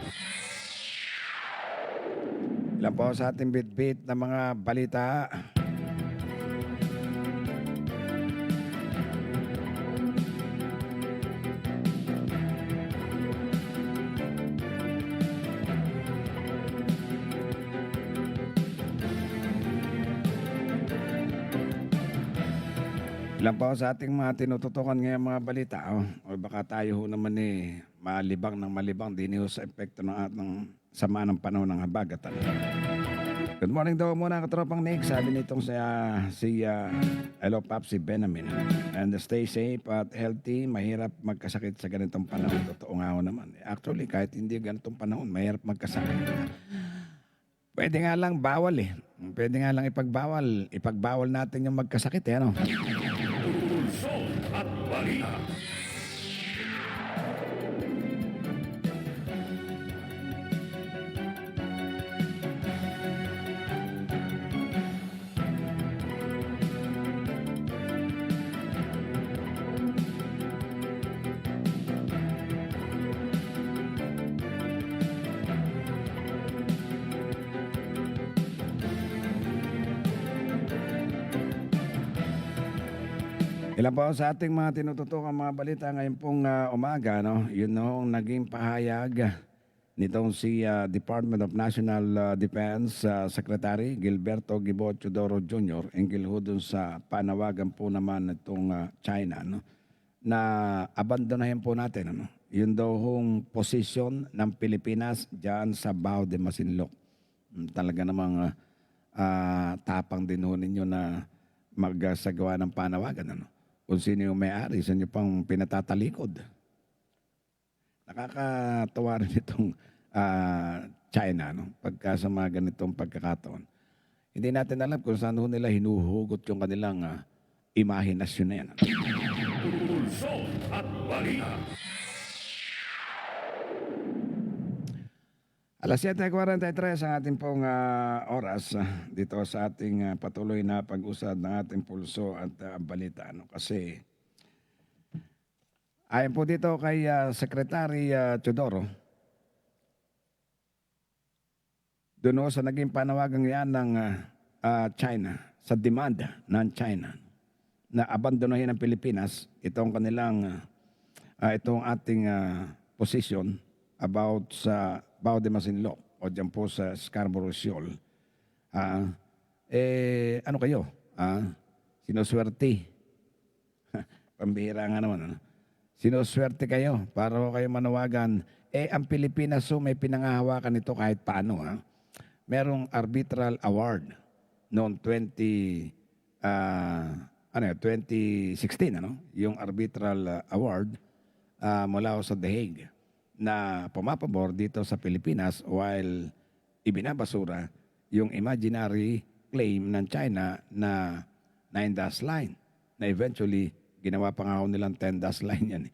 Ilan po sa ating bit-bit na mga balita. Ilan po sa ating mga tinututukan ngayon mga balita. O baka tayo ho naman malibang ng malibang din ho sa epekto ng atong sama ng panahon ng habagatan. Good morning daw muna katropang Nick. Sabi nitong si hello Papsi Benamin. And stay safe at healthy. Mahirap magkasakit sa ganitong panahon. Totoo nga ho naman. Actually, kahit hindi ganitong panahon, mahirap magkasakit. Pwede nga lang bawal Pwede nga lang ipagbawal. Ipagbawal natin yung magkasakit ano. Pulso at balita. Ilan po sa ating mga tinututukang mga balita ngayon pong umaga, no? Yun nung naging pahayag nitong si Department of National Defense Secretary Gilberto Gibo Teodoro Jr. Engil ho dun sa panawagan po naman itong China, no? Na abandonahin po natin, ano? Yun daw hong posisyon ng Pilipinas dyan sa Bao de Masinloc. Talaga namang tapang din ho ninyo na magsagawa ng panawagan, ano? Kung sino yung may-ari, sa inyo pang pinatatalikod. Nakakatuwa rin itong China, no? Pagka sa mga ganitong pagkakataon. Hindi natin alam kung saan nila hinuhugot yung kanilang imahinasyon na yan. Pulso at balita. Alas 7:43 ang ating pong oras dito sa ating patuloy na pag-usad ng ating pulso at balita. No? Kasi ayon po dito kay Secretary Teodoro, doon sa naging panawagan yan ng China, sa demand ng China na abandonahin ang Pilipinas, itong kanilang, itong ating position about sa Bao de Masinloc o dyan po sa Scarborough Shoal. Ano kayo? Sinuswerte. Pambihira nga naman. Ano? Sinuswerte kayo para kayo manawagan. Ang Pilipinas may pinangahawakan ito kahit paano. Merong arbitral award noong 2016. Ano? Yung arbitral award mula sa The Hague na pumapabor dito sa Pilipinas while ibinabasura yung imaginary claim ng China na 9-dash line na eventually ginawa pa nga nilang 10-dash line yan.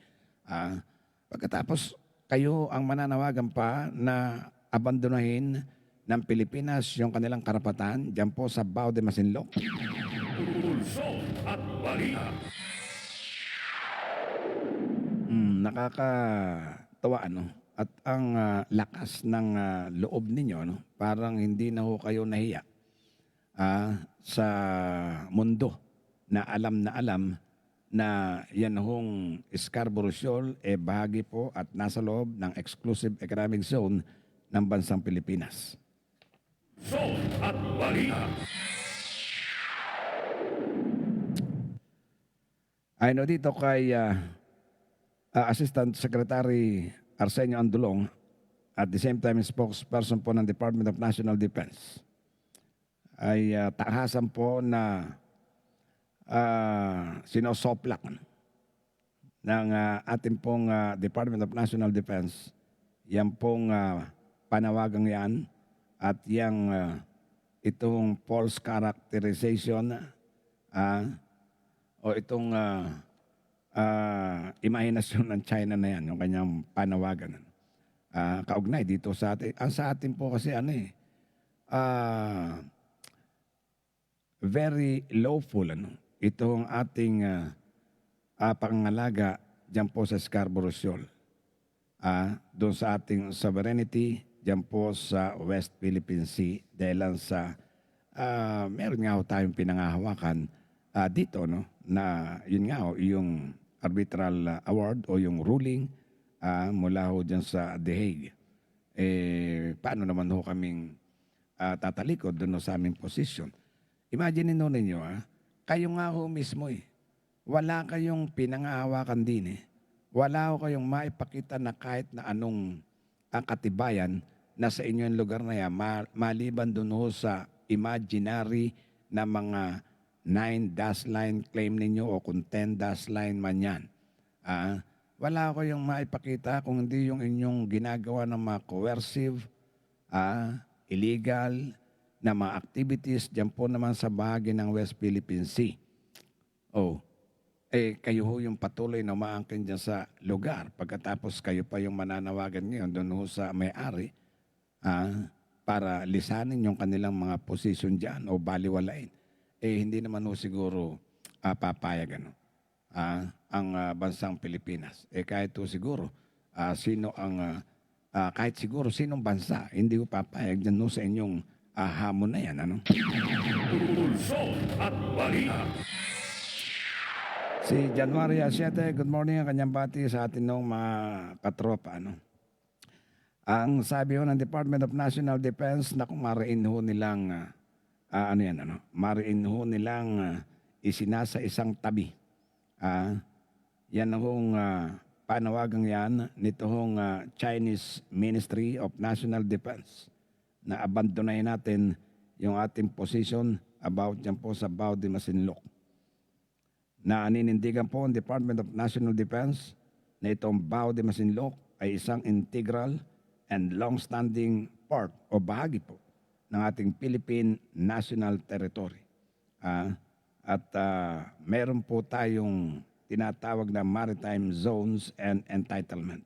Pagkatapos kayo ang mananawagan pa na abandonahin ng Pilipinas yung kanilang karapatan dyan po sa Bao de Masinloc. Pulso at balita. Nakakatawa, ano? At ang lakas ng loob ninyo, no? Parang hindi na ho kayo nahiya sa mundo na alam na yan hong Scarborough Shoal bahagi po at nasa loob ng exclusive economic zone ng bansang Pilipinas. Pulso at balita. Ayon dito kay Assistant Secretary Arsenio Andulong, at the same time spokesperson po ng Department of National Defense, ay tahasan po na sinosoplak ng ating pong Department of National Defense yan pong panawagang yan at yang itong false characterization o itong imahinasyon ng China na yan, yung kanyang panawagan. Kaugnay dito sa atin. Ang sa atin po kasi very lawful itong ating pangangalaga dyan po sa Scarborough Shoal. Doon sa ating sovereignty, dyan po sa West Philippine Sea, dahil lang sa meron nga ho tayong pinangahawakan dito, no, na yun nga ho, yung arbitral award o yung ruling mula ho dyan sa The Hague. Paano naman ho kaming tatalikod doon sa aming position? Imagine ninyo, kayo nga ho mismo wala kayong pinangahawakan din Wala ho kayong maipakita na kahit na anong katibayan na sa inyo yung lugar na yan, maliban doon ho sa imaginary na mga 9 dash line claim ninyo o kung 10 dash line man yan. Wala ko yung maipakita kung hindi yung inyong ginagawa ng mga coercive, illegal na mga activities dyan po naman sa bahagi ng West Philippine Sea. Kayo ho yung patuloy na umaangkin dyan sa lugar. Pagkatapos kayo pa yung mananawagan ngayon doon ho sa may-ari para lisanin yung kanilang mga posisyon dyan o baliwalain. Hindi naman ho siguro papayag ang bansang Pilipinas. Kahit ho siguro, kahit siguro sinong bansa, hindi ho papayag dyan ho sa inyong hamon na yan. Pulso at balita. Si January 7, good morning ang kanyang bati sa atin nung mga katropa. Ang sabi ho ng Department of National Defense na kung mariin ho nilang, mariin ho nilang isinasa isang tabi. Yan hong panawagang yan nito hong Chinese Ministry of National Defense na abandonahin natin yung ating position about dyan po sa Bao de Masinloc. Na aninindigan po ang Department of National Defense na itong Bao de Masinloc ay isang integral and long-standing part o bahagi po ng ating Philippine National Territory. At meron po tayong tinatawag na maritime zones and entitlement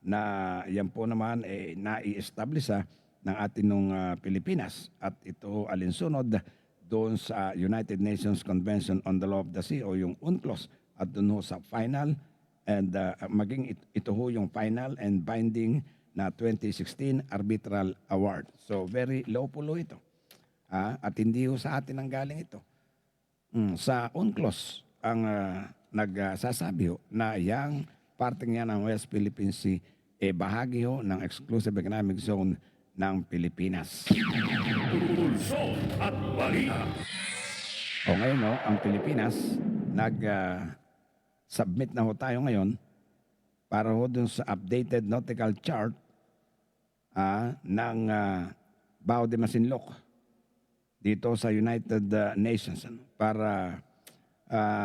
na yan po naman nai-establish ng ating Pilipinas at ito alinsunod doon sa United Nations Convention on the Law of the Sea o yung UNCLOS at doon ho sa final and maging ito ho yung final and binding na 2016 Arbitral Award. So very lawful ito. At hindi ho sa atin ang galing ito. Sa UNCLOS ang nagsasabi ho na yang parting yan ng West Philippine Sea bahagi ho ng Exclusive Economic Zone ng Pilipinas. Pulso at balita. Ngayon ang Pilipinas nag-submit na ho tayo ngayon para ho dun sa updated nautical chart ng Bao de Masinloc dito sa United Nations para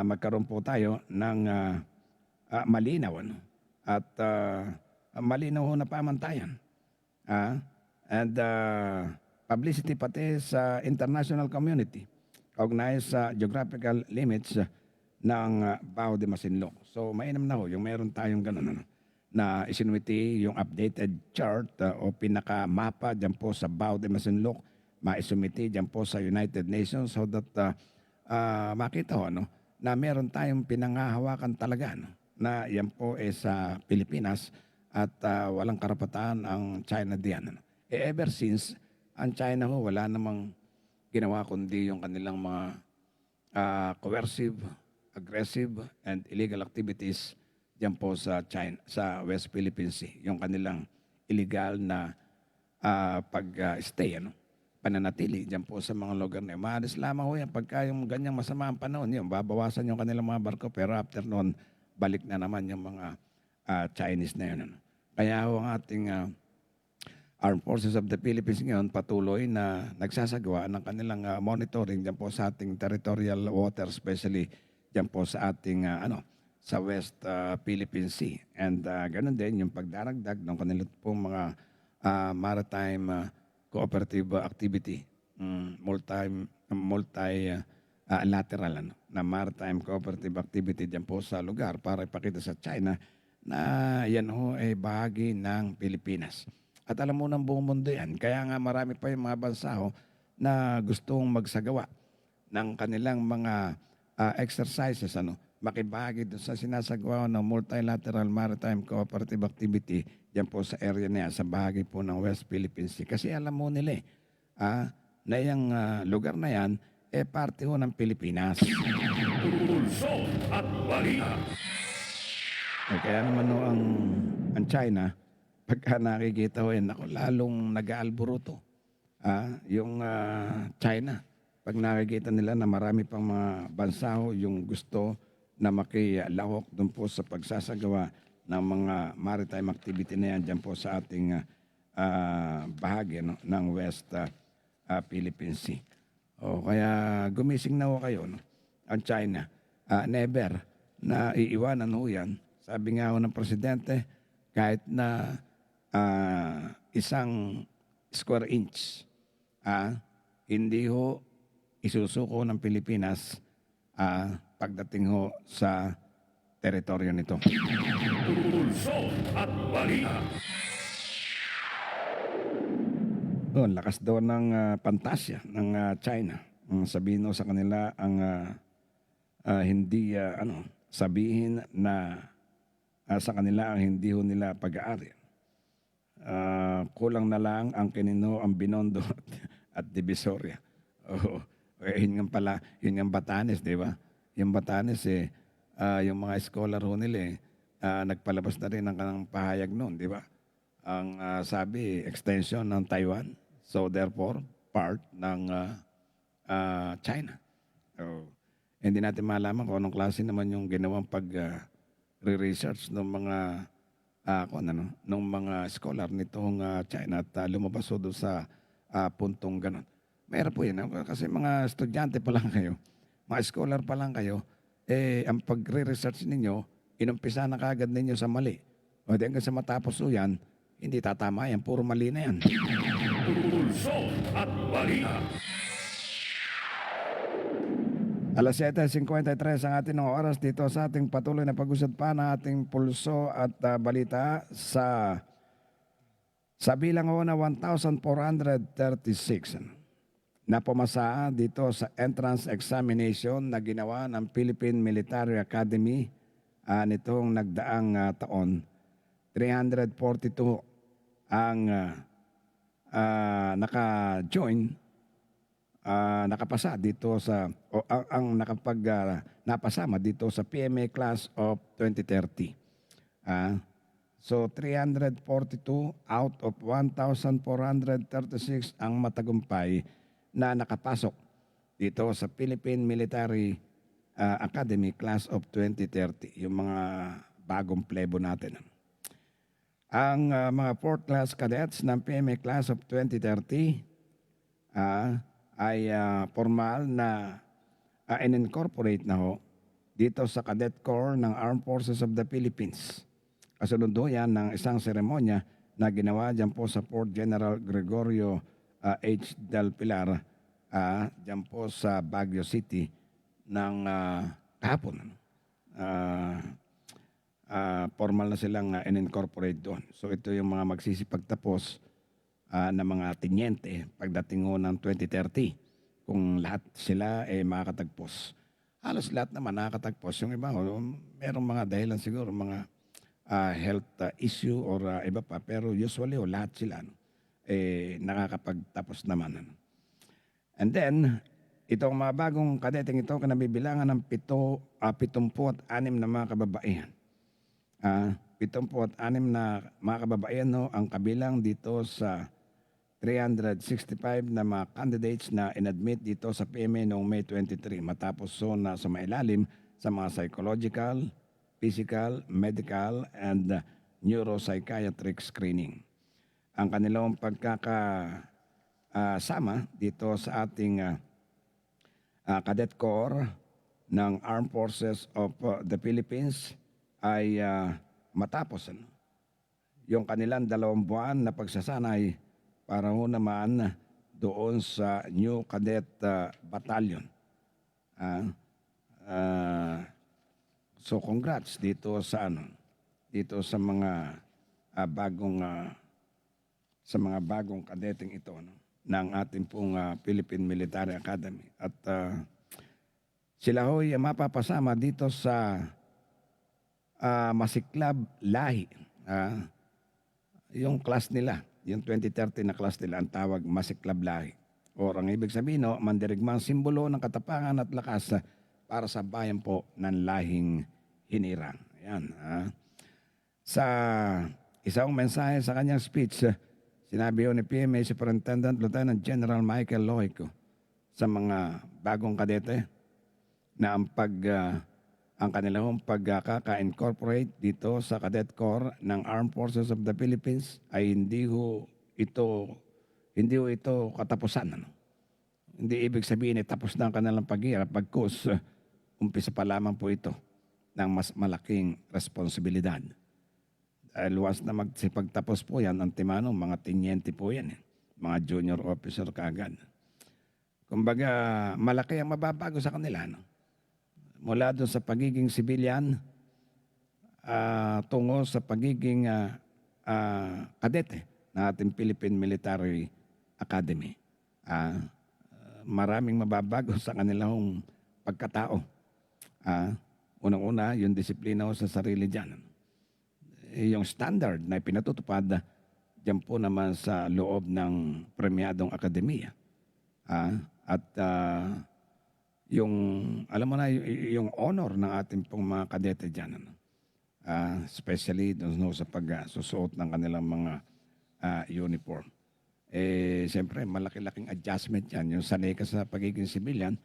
magkaroon po tayo ng malinaw at malinaw ho na pamantayan. And publicity pati sa international community kaugnay sa geographical limits ng Bao de Masinloc. So mainam na ho yung meron tayong ganun na isinwiti yung updated chart o pinaka-mapa dyan po sa Bao de Masinloc, maisumiti dyan po sa United Nations so that makita ho na meron tayong pinangahawakan talaga na yan po sa Pilipinas at walang karapatan ang China diyan. Ever since, ang China ho, wala namang ginawa kundi yung kanilang mga coercive, aggressive, and illegal activities dyan po sa China, sa West Philippine Sea. Yung kanilang illegal na pag-stay, pananatili dyan po sa mga lugar na yun. Maalis lamang ho yan, pagka yung ganyang masama ang panahon, yun, babawasan yung kanilang mga barko, pero after noon, balik na naman yung mga Chinese na yun. Kaya ho ang ating Armed Forces of the Philippines ngayon patuloy na nagsasagawa ng kanilang monitoring dyan po sa ating territorial water, especially dyan po sa ating sa West Philippine Sea. And ganun din yung pagdaragdag ng kanilang pong mga maritime cooperative activity, multilateral na maritime cooperative activity dyan po sa lugar para ipakita sa China na yan ho ay bahagi ng Pilipinas. At alam mo ng buong mundo yan. Kaya nga marami pa yung mga bansa na gustong magsagawa ng kanilang mga exercises makibahagi doon sa sinasagawa ng multilateral maritime cooperative activity diyan po sa area na yan, sa bahagi po ng West Philippine Sea. Kasi alam mo nila na yung lugar na yan, parte ho ng Pilipinas. Pulso at balita. Kaya naman no, ang China, pagka nakikita ho yan, lalong nag-aalburuto. Yung China, pag nakikita nila na marami pang mga bansa ho, yung gusto na makilahok doon po sa pagsasagawa ng mga maritime activity na yan dyan po sa ating bahagi ng West Philippine Sea. Kaya gumising na ho kayo, no? Ang China, never na iiwanan ho yan. Sabi nga ho ng presidente, kahit na 1 square inch, hindi ho isusuko ng Pilipinas pagdating ho sa teritoryo nito. Pulso at balita. Lakas daw ng pantasya ng China. Sabihin ho sa kanila ang hindi sabihin na sa kanila ang hindi ho nila pag-aari. Kulang na lang ang kinino ang Binondo at Divisoria. Yun nga pala, yun nga Batanes, di ba? Yung Batanes yung mga scholar ho nila nagpalabas na rin ng kanang pahayag noon, di ba? Ang sabi, extension ng Taiwan. So therefore, part ng China. Hindi natin malaman kung anong klase naman yung ginawang pag-research ng mga ng mga scholar nitong China at lumabas ho doon sa puntong ganon. Mayroon po yun. Kasi mga estudyante pa lang kayo, mga scholar pa lang kayo, ang pagre-research ninyo, inumpisa na kagad ninyo sa mali. O di hanggang sa matapos ho yan, hindi tatama yan. Puro mali na yan. Pulso at balita. Alas 7:53 ang ating oras dito sa ating patuloy na pag-usad pa ng ating pulso at balita sa bilang ho na 1,436 na pumasa dito sa entrance examination na ginawa ng Philippine Military Academy nitong nagdaang taon. 342 ang naka-join, nakapasa dito sa napasama dito sa PMA class of 2030. So 342 out of 1,436 ang matagumpay na nakapasok dito sa Philippine Military Academy class of 2030, yung mga bagong plebo natin. Ang mga 4th class cadets ng PMA class of 2030 ay formal na in-incorporate na ho dito sa Cadet Corps ng Armed Forces of the Philippines. Kasunod ho yan ng isang seremonya na ginawa dyan po sa Fort General Gregorio H. Del Pilar dyan po sa Baguio City ng kahapon. Formal na silang in-incorporate doon. So ito yung mga magsisipagtapos na mga tinyente pagdating ho ng 2030. Kung lahat sila makakatagpos. Halos lahat naman nakakatagpos. Yung iba, merong mga dahilan siguro, mga health issue or iba pa. Pero usually lahat sila nakakapagtapos naman. And then, itong mga bagong kadeteng ito, kanabibilangan ng 76 na mga kababaihan. 76 na mga kababaihan ang kabilang dito sa 365 na mga candidates na inadmit dito sa PMA noong May 23 matapos na sa mailalim sa mga psychological, physical, medical, and neuropsychiatric screening. Ang kanilang pagkakasama dito sa ating Cadet Corps ng Armed Forces of the Philippines ay matapos yung kanilang 2 buwan na pagsasanay para ho naman doon sa New Cadet Battalion. So congrats dito sa mga bagong kadeteng ito ng ating pong Philippine Military Academy. At Sila ho'y mapapasama dito sa Masiklab Lahi. Yung class nila, yung 2030 na class nila, ang tawag Masiklab Lahi. O ang ibig sabihin, mandirigmang simbolo ng katapangan at lakas para sa bayan po ng lahing hinirang. Ayan. Sa isang mensahe sa kanyang speech, sinabi ni PMA Superintendent Lieutenant General Michael Loico sa mga bagong kadete na ang kanilang pagkaka-incorporate dito sa Cadet Corps ng Armed Forces of the Philippines ay hindi ho ito katapusan. Hindi ibig sabihin tapos na ang kanilang paghihirap, pagkus umpisa pa lamang po ito ng mas malaking responsibilidad. Dahil luwas na magsipagtapos po yan, ang timano, mga tinyente po yan, mga junior officer kaagad. Kumbaga, malaki ang mababago sa kanila. Mula doon sa pagiging civilian, tungo sa pagiging kadete na ating Philippine Military Academy. Maraming mababago sa kanilang pagkatao. Unang-una, yung disiplina sa sarili dyan. Yung standard na pinatutupad dyan po naman sa loob ng premyadong akademiya. At yung, alam mo na, yung honor ng ating pong mga kadete dyan. Especially sa pagsusuot ng kanilang mga uniform. Siyempre, malaki-laking adjustment yan. Yung sanay ka sa pagiging civilian,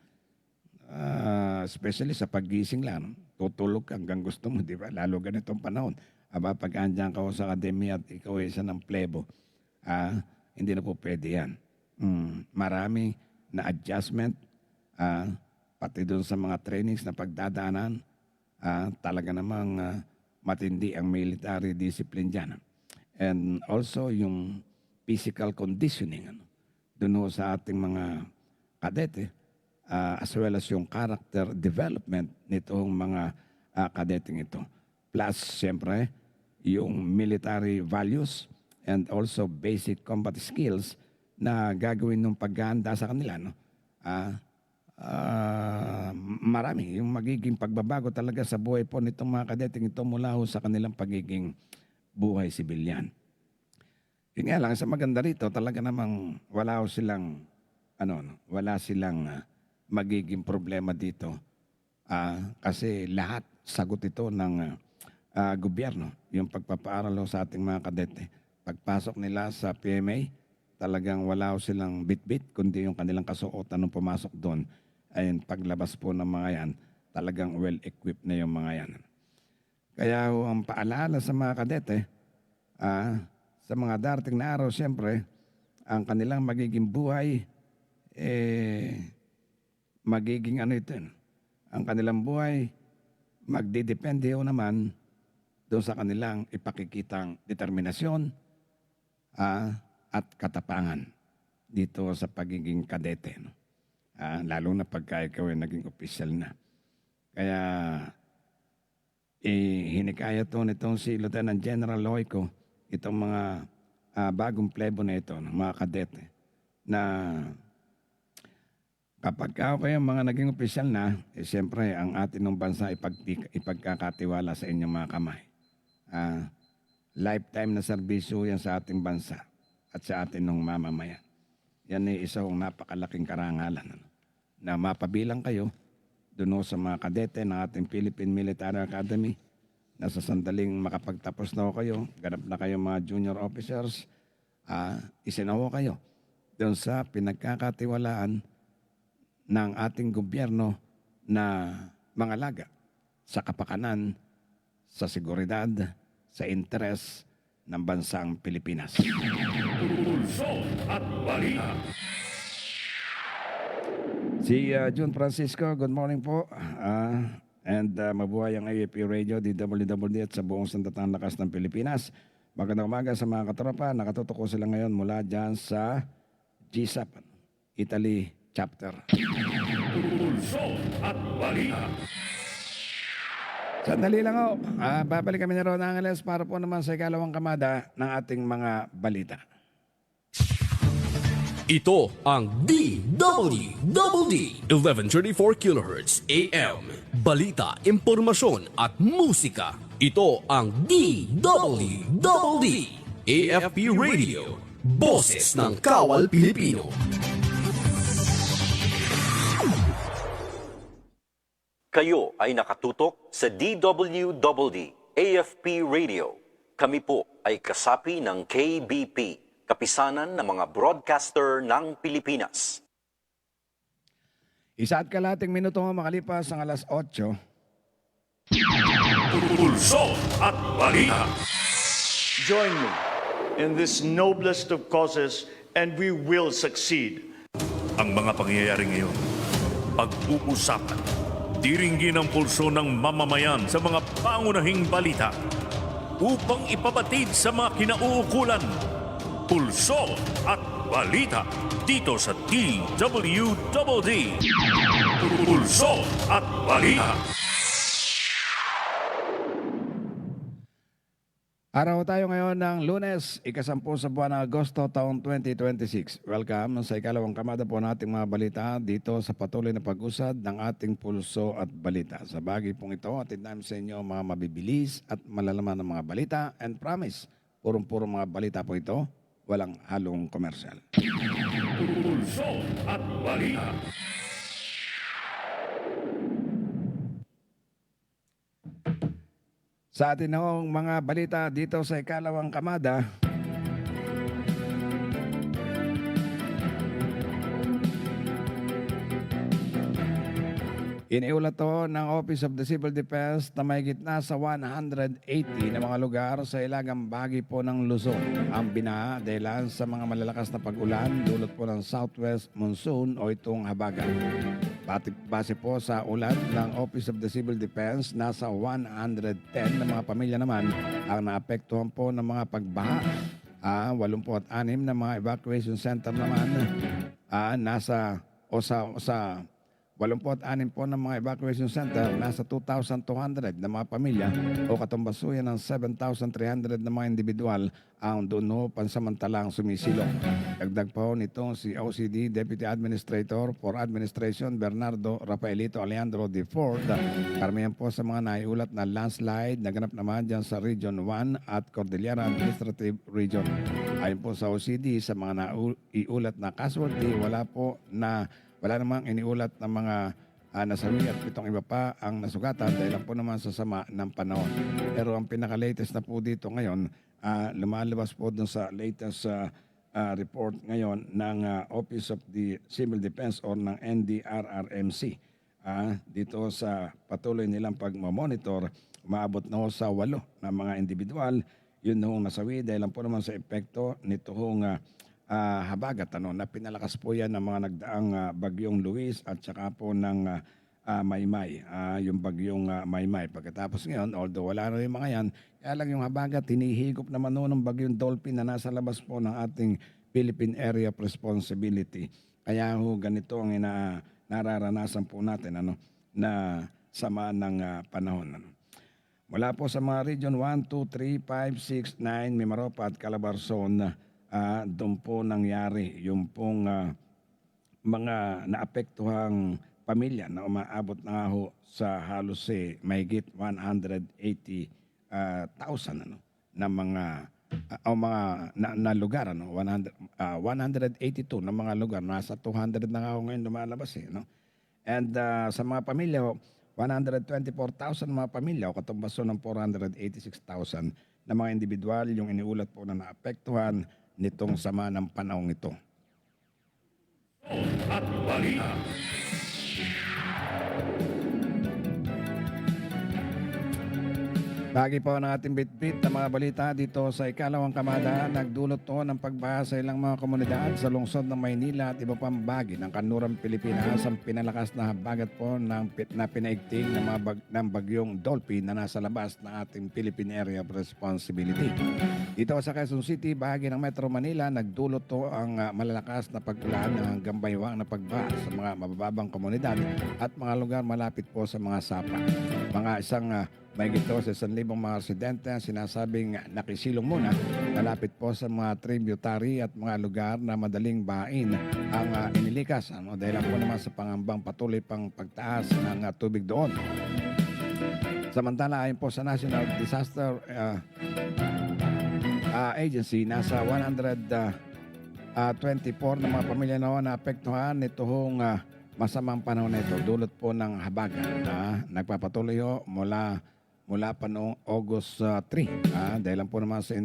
especially sa paggising lang, tutulog ka hanggang gusto mo, di ba? Lalo ganitong panahon. Pag andyan ka sa akademya at ikaw ay isa ng plebo, hindi na po pwede yan. Marami na adjustment, pati doon sa mga trainings na pagdadaanan, talaga namang matindi ang military discipline dyan. And also yung physical conditioning doon sa ating mga kadete, as well as yung character development nitong mga kadeting ito. Plus, siyempre, yung military values and also basic combat skills na gagawin ng paghahanda sa kanila. Marami yung magiging pagbabago talaga sa buhay po nitong mga kadeting ito mula sa kanilang pagiging buhay sibilyan. Yun nga lang, sa maganda rito, talaga namang wala silang magiging problema dito. Kasi lahat sagot ito ng gobyerno, yung pagpapaaral sa ating mga kadete. Pagpasok nila sa PMA, talagang wala silang bit-bit, kundi yung kanilang kasuotan nung pumasok doon. Ayun, paglabas po ng mga yan, talagang well-equipped na yung mga yan. Kaya ang paalala sa mga kadete, sa mga darating na araw, siyempre, ang kanilang magiging buhay, magiging ang kanilang buhay, magdidepende naman doon sa kanilang ipakikitang determinasyon at katapangan dito sa pagiging kadete. Lalo na pagka ikaw ay naging opisyal na. Kaya hinikaya nitong si Lieutenant General Loico, itong mga bagong plebo na ito, mga kadete, na kapag kayo mga naging opisyal na, siyempre ang atin ng bansa ipagkakatiwala sa inyong mga kamay. Lifetime na serbisyo yan sa ating bansa at sa atin ng mamamayan. Yan ay isang napakalaking karangalan na mapabilang kayo doon sa mga kadete ng ating Philippine Military Academy na sa sandaling makapagtapos na kayo, ganap na kayo mga junior officers, isinaho kayo doon sa pinagkakatiwalaan ng ating gobyerno na mangalaga sa kapakanan, sa seguridad, sa interes ng bansang Pilipinas. Pulso at balita. Si June Francisco, good morning po. And mabuhay ang AFP Radio, DWWD at sa buong sandatang lakas ng Pilipinas. Magandang umaga sa mga katropa. Nakatutok ko sila ngayon mula dyan sa GSAP, Italy Chapter. Pulso at balita. Sandali lang ho. Babalik kami na ron ng Angeles para po naman sa ikalawang kamada ng ating mga balita. Ito ang DWDD 1134 kHz AM. Balita, impormasyon at musika. Ito ang DWDD AFP Radio. Boses ng Kawal Pilipino. Kayo ay nakatutok sa DWDD AFP Radio. Kami po ay kasapi ng KBP, Kapisanan ng mga Broadcaster ng Pilipinas. Isa at kalating minuto makalipas ang alas 8. Pulso at balita. Join me in this noblest of causes and we will succeed. Ang mga pangyayari ngayon, pag-uusapan, diringgin ang pulso ng mamamayan sa mga pangunahing balita upang ipabatid sa mga kinauukulan. Pulso at balita dito sa DWDD. Pulso at balita. Araw tayo ngayon ng Lunes, ika-10 sa buwan ng Agosto taong 2026. Welcome sa ikalawang kamada po ng ating mga balita dito sa patuloy na pag-usad ng ating pulso at balita. Sa bagay pong ito, atid namin sa inyo mga mabibilis at malalaman ng mga balita and promise, purong-purong mga balita po ito, walang halong komersyal. Pulso at balita. Sa atin noong mga balita dito sa ikalawang kamada, iniulat to ng Office of the Civil Defense na may gitna sa 180 na mga lugar sa ilagang bahagi po ng Luzon. Ang binaha dahil sa mga malalakas na pag-ulan dulot po ng southwest monsoon o itong habagat. Base po sa ulat ng Office of the Civil Defense, nasa 110 na mga pamilya naman ang naapektuhan po ng mga pagbaha. 86 na mga evacuation center naman nasa 86 po ng mga evacuation center, nasa 2,200 na mga pamilya o katumbasuyan ng 7,300 na mga individual ang doon pansamantalang sumisilong. Dagdag po nitong si OCD Deputy Administrator for Administration Bernardo Rafaelito Alejandro de Ford. Karamihan po sa mga naiulat na landslide naganap naman dyan sa Region 1 at Cordillera Administrative Region. Ayon po sa OCD, sa mga naiulat na casualty, wala namang iniulat ng mga nasawi at 7 iba pa ang nasugatan dahil lang po naman sa sama ng panahon. Pero ang pinaka-latest na po dito ngayon, lumalabas po dun sa latest report ngayon ng Office of the Civil Defense or ng NDRRMC. Dito sa patuloy nilang pagmamonitor, umaabot na ho sa 8 na mga individual. Yun nung nasawi dahil lang po naman sa epekto nitong habagat na pinalakas po yan ng mga nagdaang bagyong Luis at saka po ng Maymay, yung bagyong Maymay. Pagkatapos ngayon, although wala na yung mga yan, kaya lang yung habagat, hinihigop naman noon ng bagyong Dolphin na nasa labas po ng ating Philippine Area of Responsibility. Kaya ho, ganito ang nararanasan po natin na sama ng panahon. Mula po sa mga Region 1, 2, 3, 5, 6, 9, Mimaropa at Calabarzon, doon po nangyari yung pong mga naapektuhang pamilya na umaabot na ho sa halos mahigit 180,000 na mga na lugar 182 na mga lugar, nasa 200 na nga ho ngayon lumalabas And sa mga pamilya 124,000 mga pamilya o katumbaso ng 486,000 na mga individual yung iniulat po na naapektuhan nitong sama ng panahong ito. At balita. Lagi po ng ating bitbit na mga balita dito sa ikalawang kamada, nagdulot to ng pagbaha sa ilang mga komunidad sa lungsod ng Maynila at iba pang bahagi ng kanlurang Pilipinas ang pinalakas na habagat po na pinaigting ng bagyong Dolphin na nasa labas ng ating Philippine Area of Responsibility. Dito sa Quezon City, bahagi ng Metro Manila, nagdulot to ang malalakas na pag-ulan hanggang baywang na pagbaha sa mga mabababang komunidad at mga lugar malapit po sa mga sapa. Mga isang May gito sa 1,000 mga residente ang sinasabing nakisilong muna malapit po sa mga tributary at mga lugar na madaling bain ang inilikas. Dahil po naman sa pangambang patuloy pang pagtaas ng tubig doon. Samantala, ayon po sa National Disaster Agency, nasa 124 na mga pamilya na naapektuhan nitong masamang panahon na ito dulot po ng habagat na nagpapatuloy mula pa noong August 3. Dahil po naman sa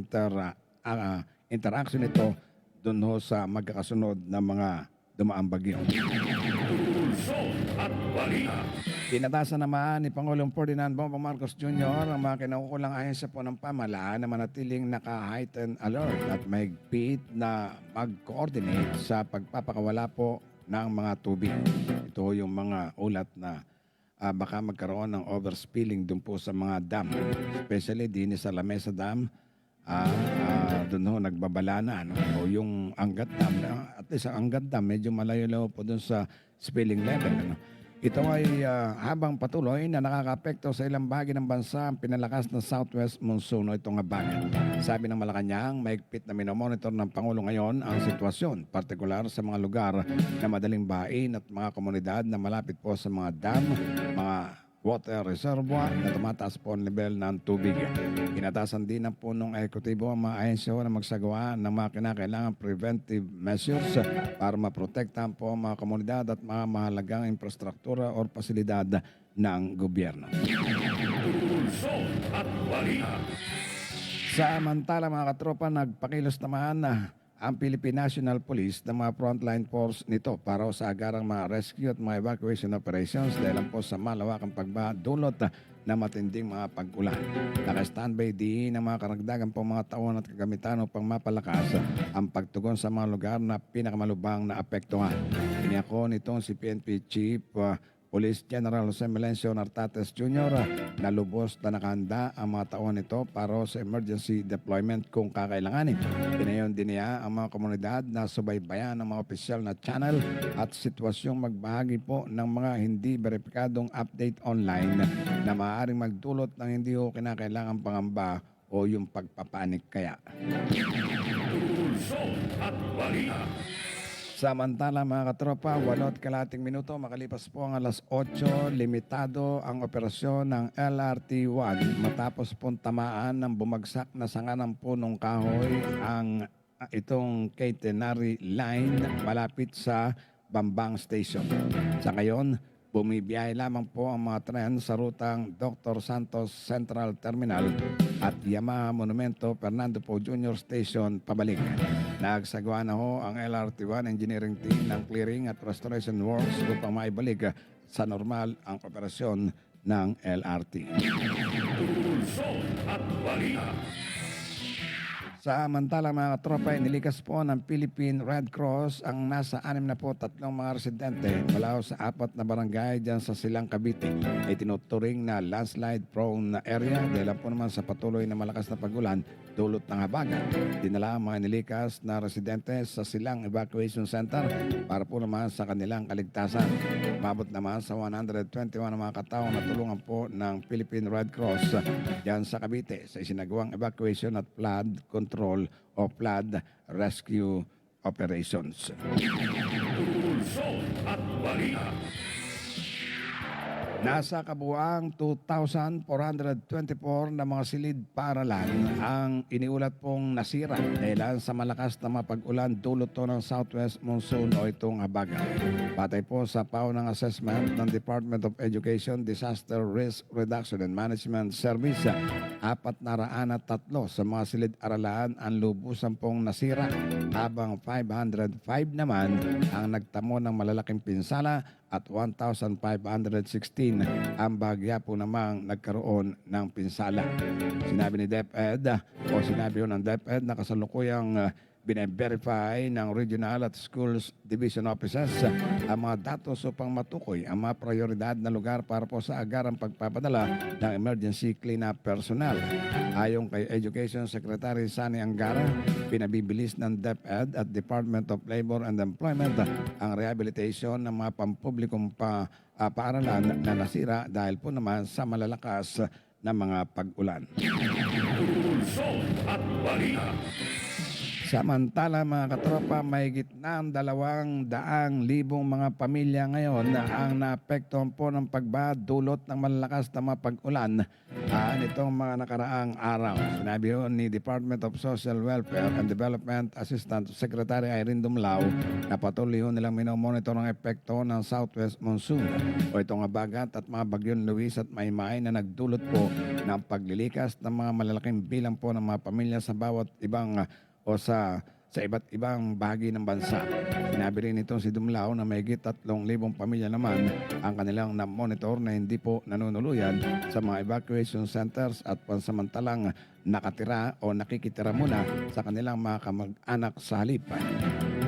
interaction ito doon sa magkakasunod na mga dumaang bagyo. Pulso at balita. Pinatasan naman ni Pangulong Ferdinand Bongbong Marcos Jr. ang mga kinaukulang ahensya po ng pamahalaan na manatiling naka-heightened alert at mahigpit na mag-coordinate sa pagpapakawala po ng mga tubig. Ito yung mga ulat na baka magkaroon ng overspilling doon po sa mga dam. Especially din sa La Mesa Dam, doon ho nagbabala na. O yung Angat Dam, at least ang Angat Dam, medyo malayo-layo po doon sa spilling level. Ito ay habang patuloy na nakaka-apekto sa ilang bahagi ng bansa ang pinalakas na southwest monsoon o itong habagat. Sabi ng Malacanang, mahigpit na minomonitor ng Pangulo ngayon ang sitwasyon, partikular sa mga lugar na madaling bain at mga komunidad na malapit po sa mga dam, mga water reservoir na tumataas po ang level ng tubig. Inatasan din ng punong ehekutibo ang mga ahensya na magsagawa ng mga kinakailangan preventive measures para maprotektahan po ang mga komunidad at mga mahalagang infrastruktura o pasilidad ng gobyerno. Pulso at balita. Samantala mga katropa, nagpakilos naman ang Philippine National Police ng mga frontline force nito para sa agarang mga rescue at mga evacuation operations dahil po sa malawakang pagbadulot na matinding mga pag-ulan. Naka-standby din ng mga karagdagan po mga taon at kagamitan upang mapalakas ang pagtugon sa mga lugar na pinakamalubhang na apektuhan. Iniyako nitong si PNP Chief Police General Jose Melencio Nartates Jr. na lubos na nakahanda ang mga taon nito para sa emergency deployment kung kakailanganin. Pinayon din niya ang mga komunidad na subaybayan ng mga opisyal na channel at sitwasyong magbahagi po ng mga hindi beripikadong update online na maaaring magdulot ng hindi ho kinakailangang pangamba o yung pagpapanik kaya. Pulso at balita. Samantala mga katropa, 8 minuto makalipas po ang alas 8, limitado ang operasyon ng LRT-1 matapos pong tamaan ng bumagsak na sanga ng punong kahoy ang itong catenary line malapit sa Bambang Station. Sa ngayon, bumibiyahe lamang po ang mga tren sa rutang Dr. Santos Central Terminal at Yamaha Monumento Fernando Po Jr. Station pabalik. Nagsagawa na ho ang LRT-1 engineering team ng clearing at restoration works upang maibalik sa normal ang operasyon ng LRT. Pulso at balita. Samantala mga katropa, inilikas po ng Philippine Red Cross ang nasa 63 mga residente mula sa 4 na barangay dyan sa Silang Cavite. Itinuturing na landslide prone na area dahil po naman sa patuloy na malakas na pagulan dulot ng habagat. Dinala ang mga inilikas na residente sa Silang Evacuation Center para po naman sa kanilang kaligtasan. Mabot naman sa 121 mga katao na tulungan po ng Philippine Red Cross dyan sa Cavite sa isinagawang evacuation at flood control o flood rescue operations. Pulso at balita. Nasa kabuuang 2,424 na mga silid paaralan ang iniulat pong nasira dahil sa malakas na mapag-ulan dulot to ng southwest monsoon o itong habagat. Patay po sa paunang assessment ng Department of Education Disaster Risk Reduction and Management Service, 403 sa mga silid-aralan ang lubusan pong nasira habang 505 naman ang nagtamo ng malalaking pinsala at 1,516 ang bahagya po namang nagkaroon ng pinsala. Sinabi ni DepEd sinabi ng DepEd na kasalukuyang bine-verify ng Regional at Schools Division Offices ang mga datos upang matukoy ang mga prioridad na lugar para po sa agarang pagpapadala ng emergency cleanup personnel. Ayon kay Education Secretary Sani Angara, pinabibilis ng DepEd at Department of Labor and Employment ang rehabilitation ng mga pampublikong paaralan na nasira dahil po naman sa malalakas ng mga pag-ulan. Pulso at balita. Samantala mga katropa, may gitna ang 200,000 mga pamilya ngayon na ang naapektuhan po ng pagbaha dulot ng malalakas na mga pag-ulan nitong mga nakaraang araw. Sinabi ho ni Department of Social Welfare and Development Assistant Secretary Irene Dumlao na patuloy ho nilang minomonitor ang epekto ng Southwest Monsoon o itong abagat at mga bagyon Luis at Maymay na nagdulot po ng paglilikas ng mga malalaking bilang po ng mga pamilya sa bawat ibang o sa iba't ibang bahagi ng bansa. Sinabi rin ito si Dumlao na mahigit 3,000 pamilya naman ang kanilang na-monitor na hindi po nanunuluyan sa mga evacuation centers at pansamantalang nakatira o nakikitira muna sa kanilang mga kamag-anak sa halip.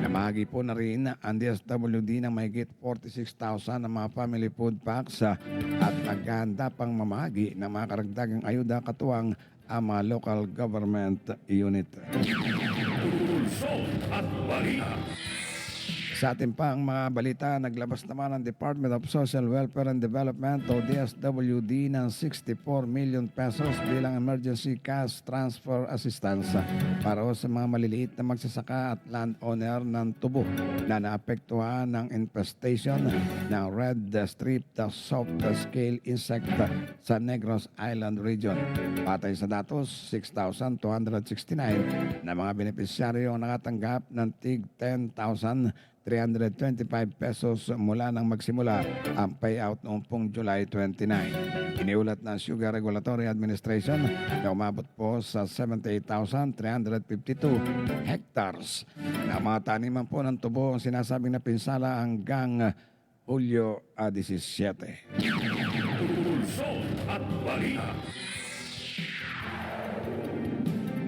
Namahagi po na rin ang DSWD ng mahigit 46,000 ng mga family food packs at naghahanda pang mamahagi ng mga karagdagang ayuda katuwang ang mga local government unit. Pulso at balita. Sa ating pang mga balita, naglabas naman ang Department of Social Welfare and Development o DSWD ng 64 million pesos bilang emergency cash transfer assistance para sa mga maliliit na magsasaka at landowner ng tubo na naapektuhan ng infestation ng red striped soft scale insect sa Negros Island region. Patay sa datos, 6,269 na mga benepisyaryo nakatanggap ng tig 10,325 pesos mula nang magsimula ang payout noong pong July 29. Iniulat ng Sugar Regulatory Administration na umabot po sa 78,352 hectares na mga taniman po ng tubo ang sinasabing napinsala hanggang Hulyo 17. Pulso at balita.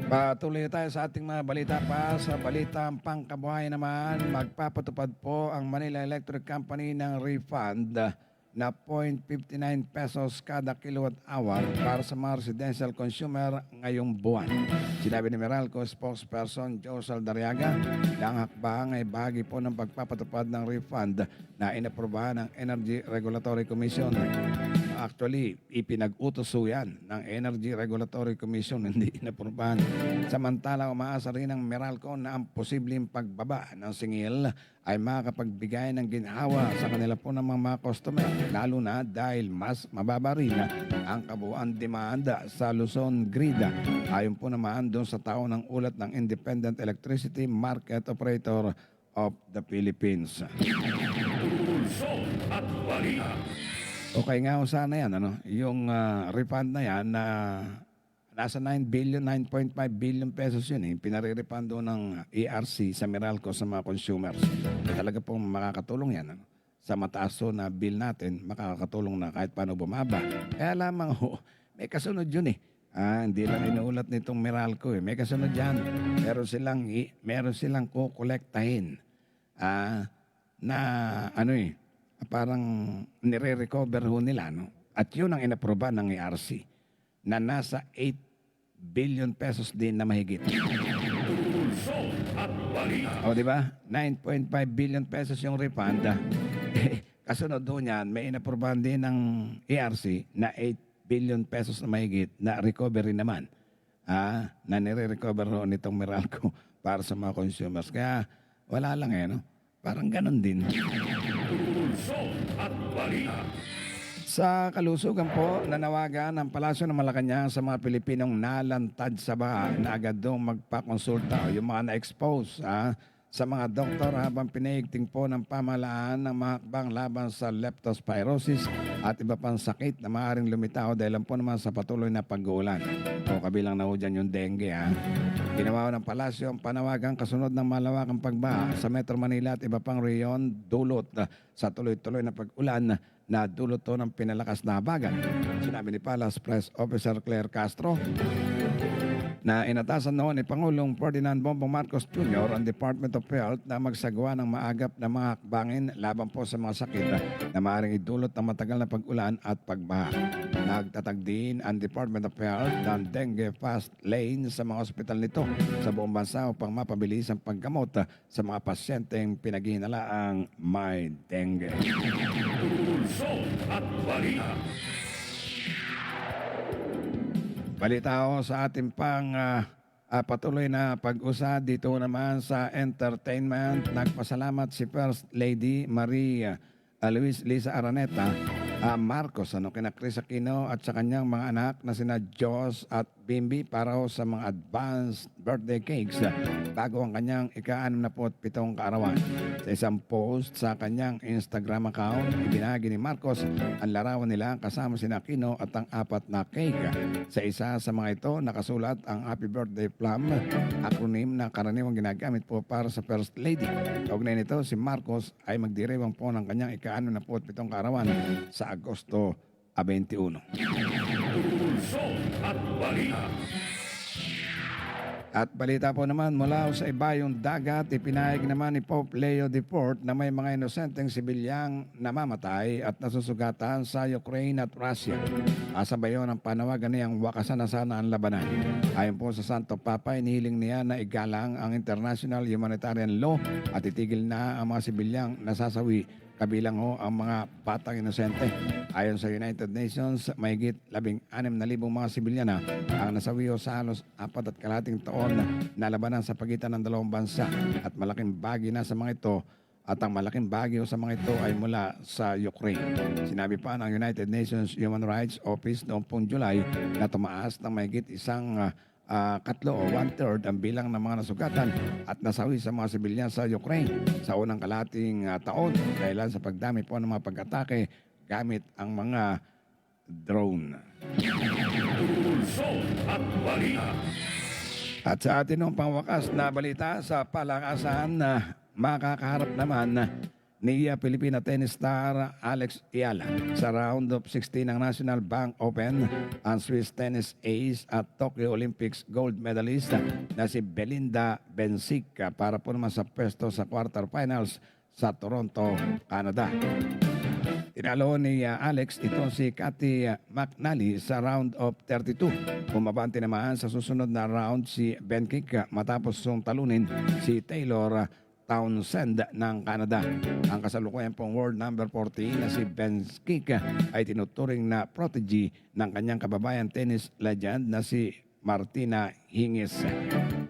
Patuloy tayo sa ating mga balita pa. Sa balitang pangkabuhay naman, magpapatupad po ang Manila Electric Company ng refund na 0.59 pesos kada kilowatt hour para sa mga residential consumer ngayong buwan. Sinabi ni Meralco spokesperson Joe Saldariaga na ang hakbang ay bahagi po ng pagpapatupad ng refund na inaprobahan ng Energy Regulatory Commission. Actually, ipinag-utos yan ng Energy Regulatory Commission, hindi inaprobahan. Samantala, umaasa rin ng Meralco na ang posibleng pagbaba ng singil ay makapagbigay ng ginhawa sa kanila po ng mga customer, lalo na dahil mas mababa rin ang kabuuan demanda sa Luzon Grid. Ayon po naman doon sa tao ng ulat ng Independent Electricity Market Operator of the Philippines. Pulso at balita. Okay nga sana yan, yung refund na yan na nasa 9.5 billion pesos yun pinare-refund doon ng ERC sa Meralco sa mga consumers. Talaga pong makakatulong yan. Sa mataas na bill natin, makakatulong na kahit paano bumaba. Kaya lamang may kasunod yun hindi lang inuulat nitong Meralco may kasunod yan. Meron silang kukolektahin na parang nire-recover nila, At yun ang inaproba ng ERC na nasa 8 billion pesos din na mahigit. Pulso at balita. O, di ba? 9.5 billion pesos yung refund. Kasunod doon yan, may inaprobahan din ng ERC na 8 billion pesos na mahigit na recovery naman. Na nire-recover nitong Meralco para sa mga consumers. Kaya wala lang Parang ganun din. Pulso at balita. Sa kalusugan po, nanawagan ang Palasyo ng Malacanang sa mga Pilipinong nalantad sa baha na agad doon magpakonsulta o yung mga na-expose sa mga doktor habang pinaigting po ng pamahalaan ng mga hakbang laban sa leptospirosis at iba pang sakit na maaaring lumitaw dahil po naman sa patuloy na pag-uulan. O kabilang na ho dyan yung dengue. Ginawa ng Palasyo ang panawagang kasunod ng malawakang pagbaha sa Metro Manila at iba pang reyon dulot sa tuloy-tuloy na pag-ulan na dulot to ng pinalakas na habagat. Sinabi ni Palace Press Officer Claire Castro na inatasan noon ni Pangulong Ferdinand Bongbong Marcos Jr. ang Department of Health na magsagawa ng maagap na mga hakbangin laban po sa mga sakit na maaaring idulot ng matagal na pag-ulan at pagbaha. Nagtatag din ang Department of Health ng dengue fast lane sa mga ospital nito sa buong bansa upang mapabilis ang paggamot sa mga pasyenteng pinaghihinalaang may dengue. Pulso at balita. Balita ko sa ating pang patuloy na pag-usa dito naman sa entertainment. Nagpasalamat si First Lady Maria Luis Lisa Araneta Marcos kina Chris Aquino at sa kanyang mga anak na sina Jos at Bimbi para sa mga advanced birthday cakes bago ang kanyang ika-67 kaarawan. Sa isang post sa kanyang Instagram account, ibinahagi ni Marcos ang larawan nila kasama sina Aquino at ang 4 na cake. Sa isa sa mga ito, nakasulat ang Happy Birthday Plum, acronym na karaniwang ginagamit po para sa First Lady. Kaugnay nito, si Marcos ay magdiriwang po ng kanyang ika-67 kaarawan sa Agosto 21. Pulso at balita. At balita po naman mula sa ibayong dagat, ipinahayag naman ni Pope Leo XIV na may mga inosenteng sibilyang namamatay at nasusugatan sa Ukraine at Russia. Kasabay yun ang panawagan niyang wakasan na sana ang labanan. Ayon po sa Santo Papa, inihiling niya na igalang ang international humanitarian law at itigil na ang mga sibilyang nasasawi, kabilang ho ang mga batang inosente. Ayon sa United Nations, mahigit 16,000 mga sibilyana ang nasawi sa halos 4.5 taon na labanan sa pagitan ng dalawang bansa at malaking bahagi na sa mga ito at ang malaking bahagi sa mga ito ay mula sa Ukraine. Sinabi pa ng United Nations Human Rights Office noong pong July na tumaas ng mahigit katlo o 1/3 ang bilang ng mga nasugatan at nasawi sa mga sibilyan sa Ukraine sa unang kalahating taon dahil sa pagdami po ng mga pag-atake gamit ang mga drone. Pulso at balita. At sa atin ng pangwakas na balita sa palakasan na makakaharap naman ni Filipina tennis star Alex Ayala sa round of 16 ng National Bank Open ang Swiss tennis ace at Tokyo Olympics gold medalist na si Belinda Bencic para po naman sa pwesto sa quarterfinals sa Toronto, Canada. Tinalo ni Alex itong si Cathy McNally sa round of 32. Bumabante naman sa susunod na round si Bencic matapos talunin si Taylor Townsend ng Canada. Ang kasalukuyan pong world number 14 na si Bencic ay tinuturing na protege ng kanyang kababayan tennis legend na si Martina Hingis.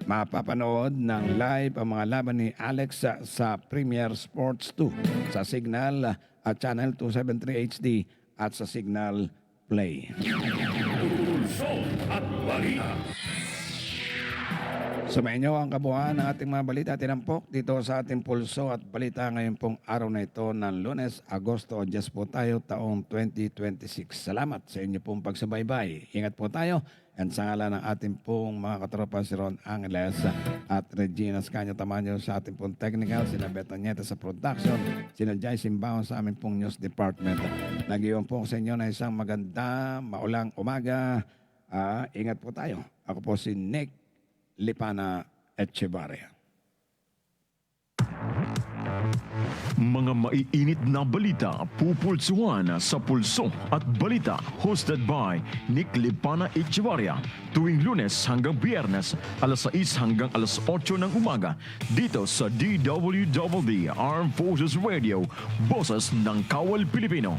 Mapapanood ng live ang mga laban ni Alex sa Premier Sports 2 sa Signal at Channel 273 HD at sa Signal Play. Pulso at balita. Sumayin niyo ang kabuuan ng ating mga balita tinampok dito sa ating Pulso at Balita ngayon pong araw na ito ng Lunes, Agosto 10 po tayo, taong 2026. Salamat sa inyo pong pagsubaybay. Ingat po tayo. And sa ngalan ng ating pong mga katropa si Ron Angeles at Regina Scanio Tamaño sa ating pong technical, sina Beta Nieta sa production, sina Jai Simbaon sa aming pong news department. Nag-iwan po sa inyo na isang maganda, maulang umaga. Ingat po tayo. Ako po si Nick Lipana Echevarria. Mga maiinit na balita pupulsuhan sa Pulso at Balita hosted by Nick Lipana Echevarria tuwing Lunes hanggang Biyernes alas 6 hanggang alas 8 ng umaga dito sa DWWD Armed Forces Radio, Boses ng Kawal Pilipino.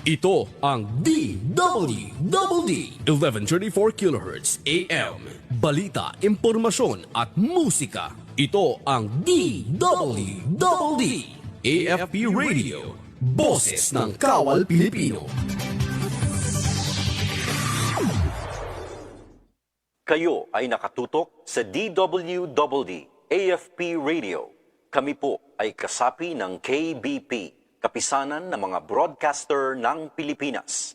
Ito ang DWWD 1134 kHz AM. Balita, impormasyon at musika. Ito ang DWWD AFP Radio. Boses ng Kawal Pilipino. Kayo ay nakatutok sa DWWD AFP Radio. Kami po ay kasapi ng KBP, Kapisanan ng mga Broadcaster ng Pilipinas.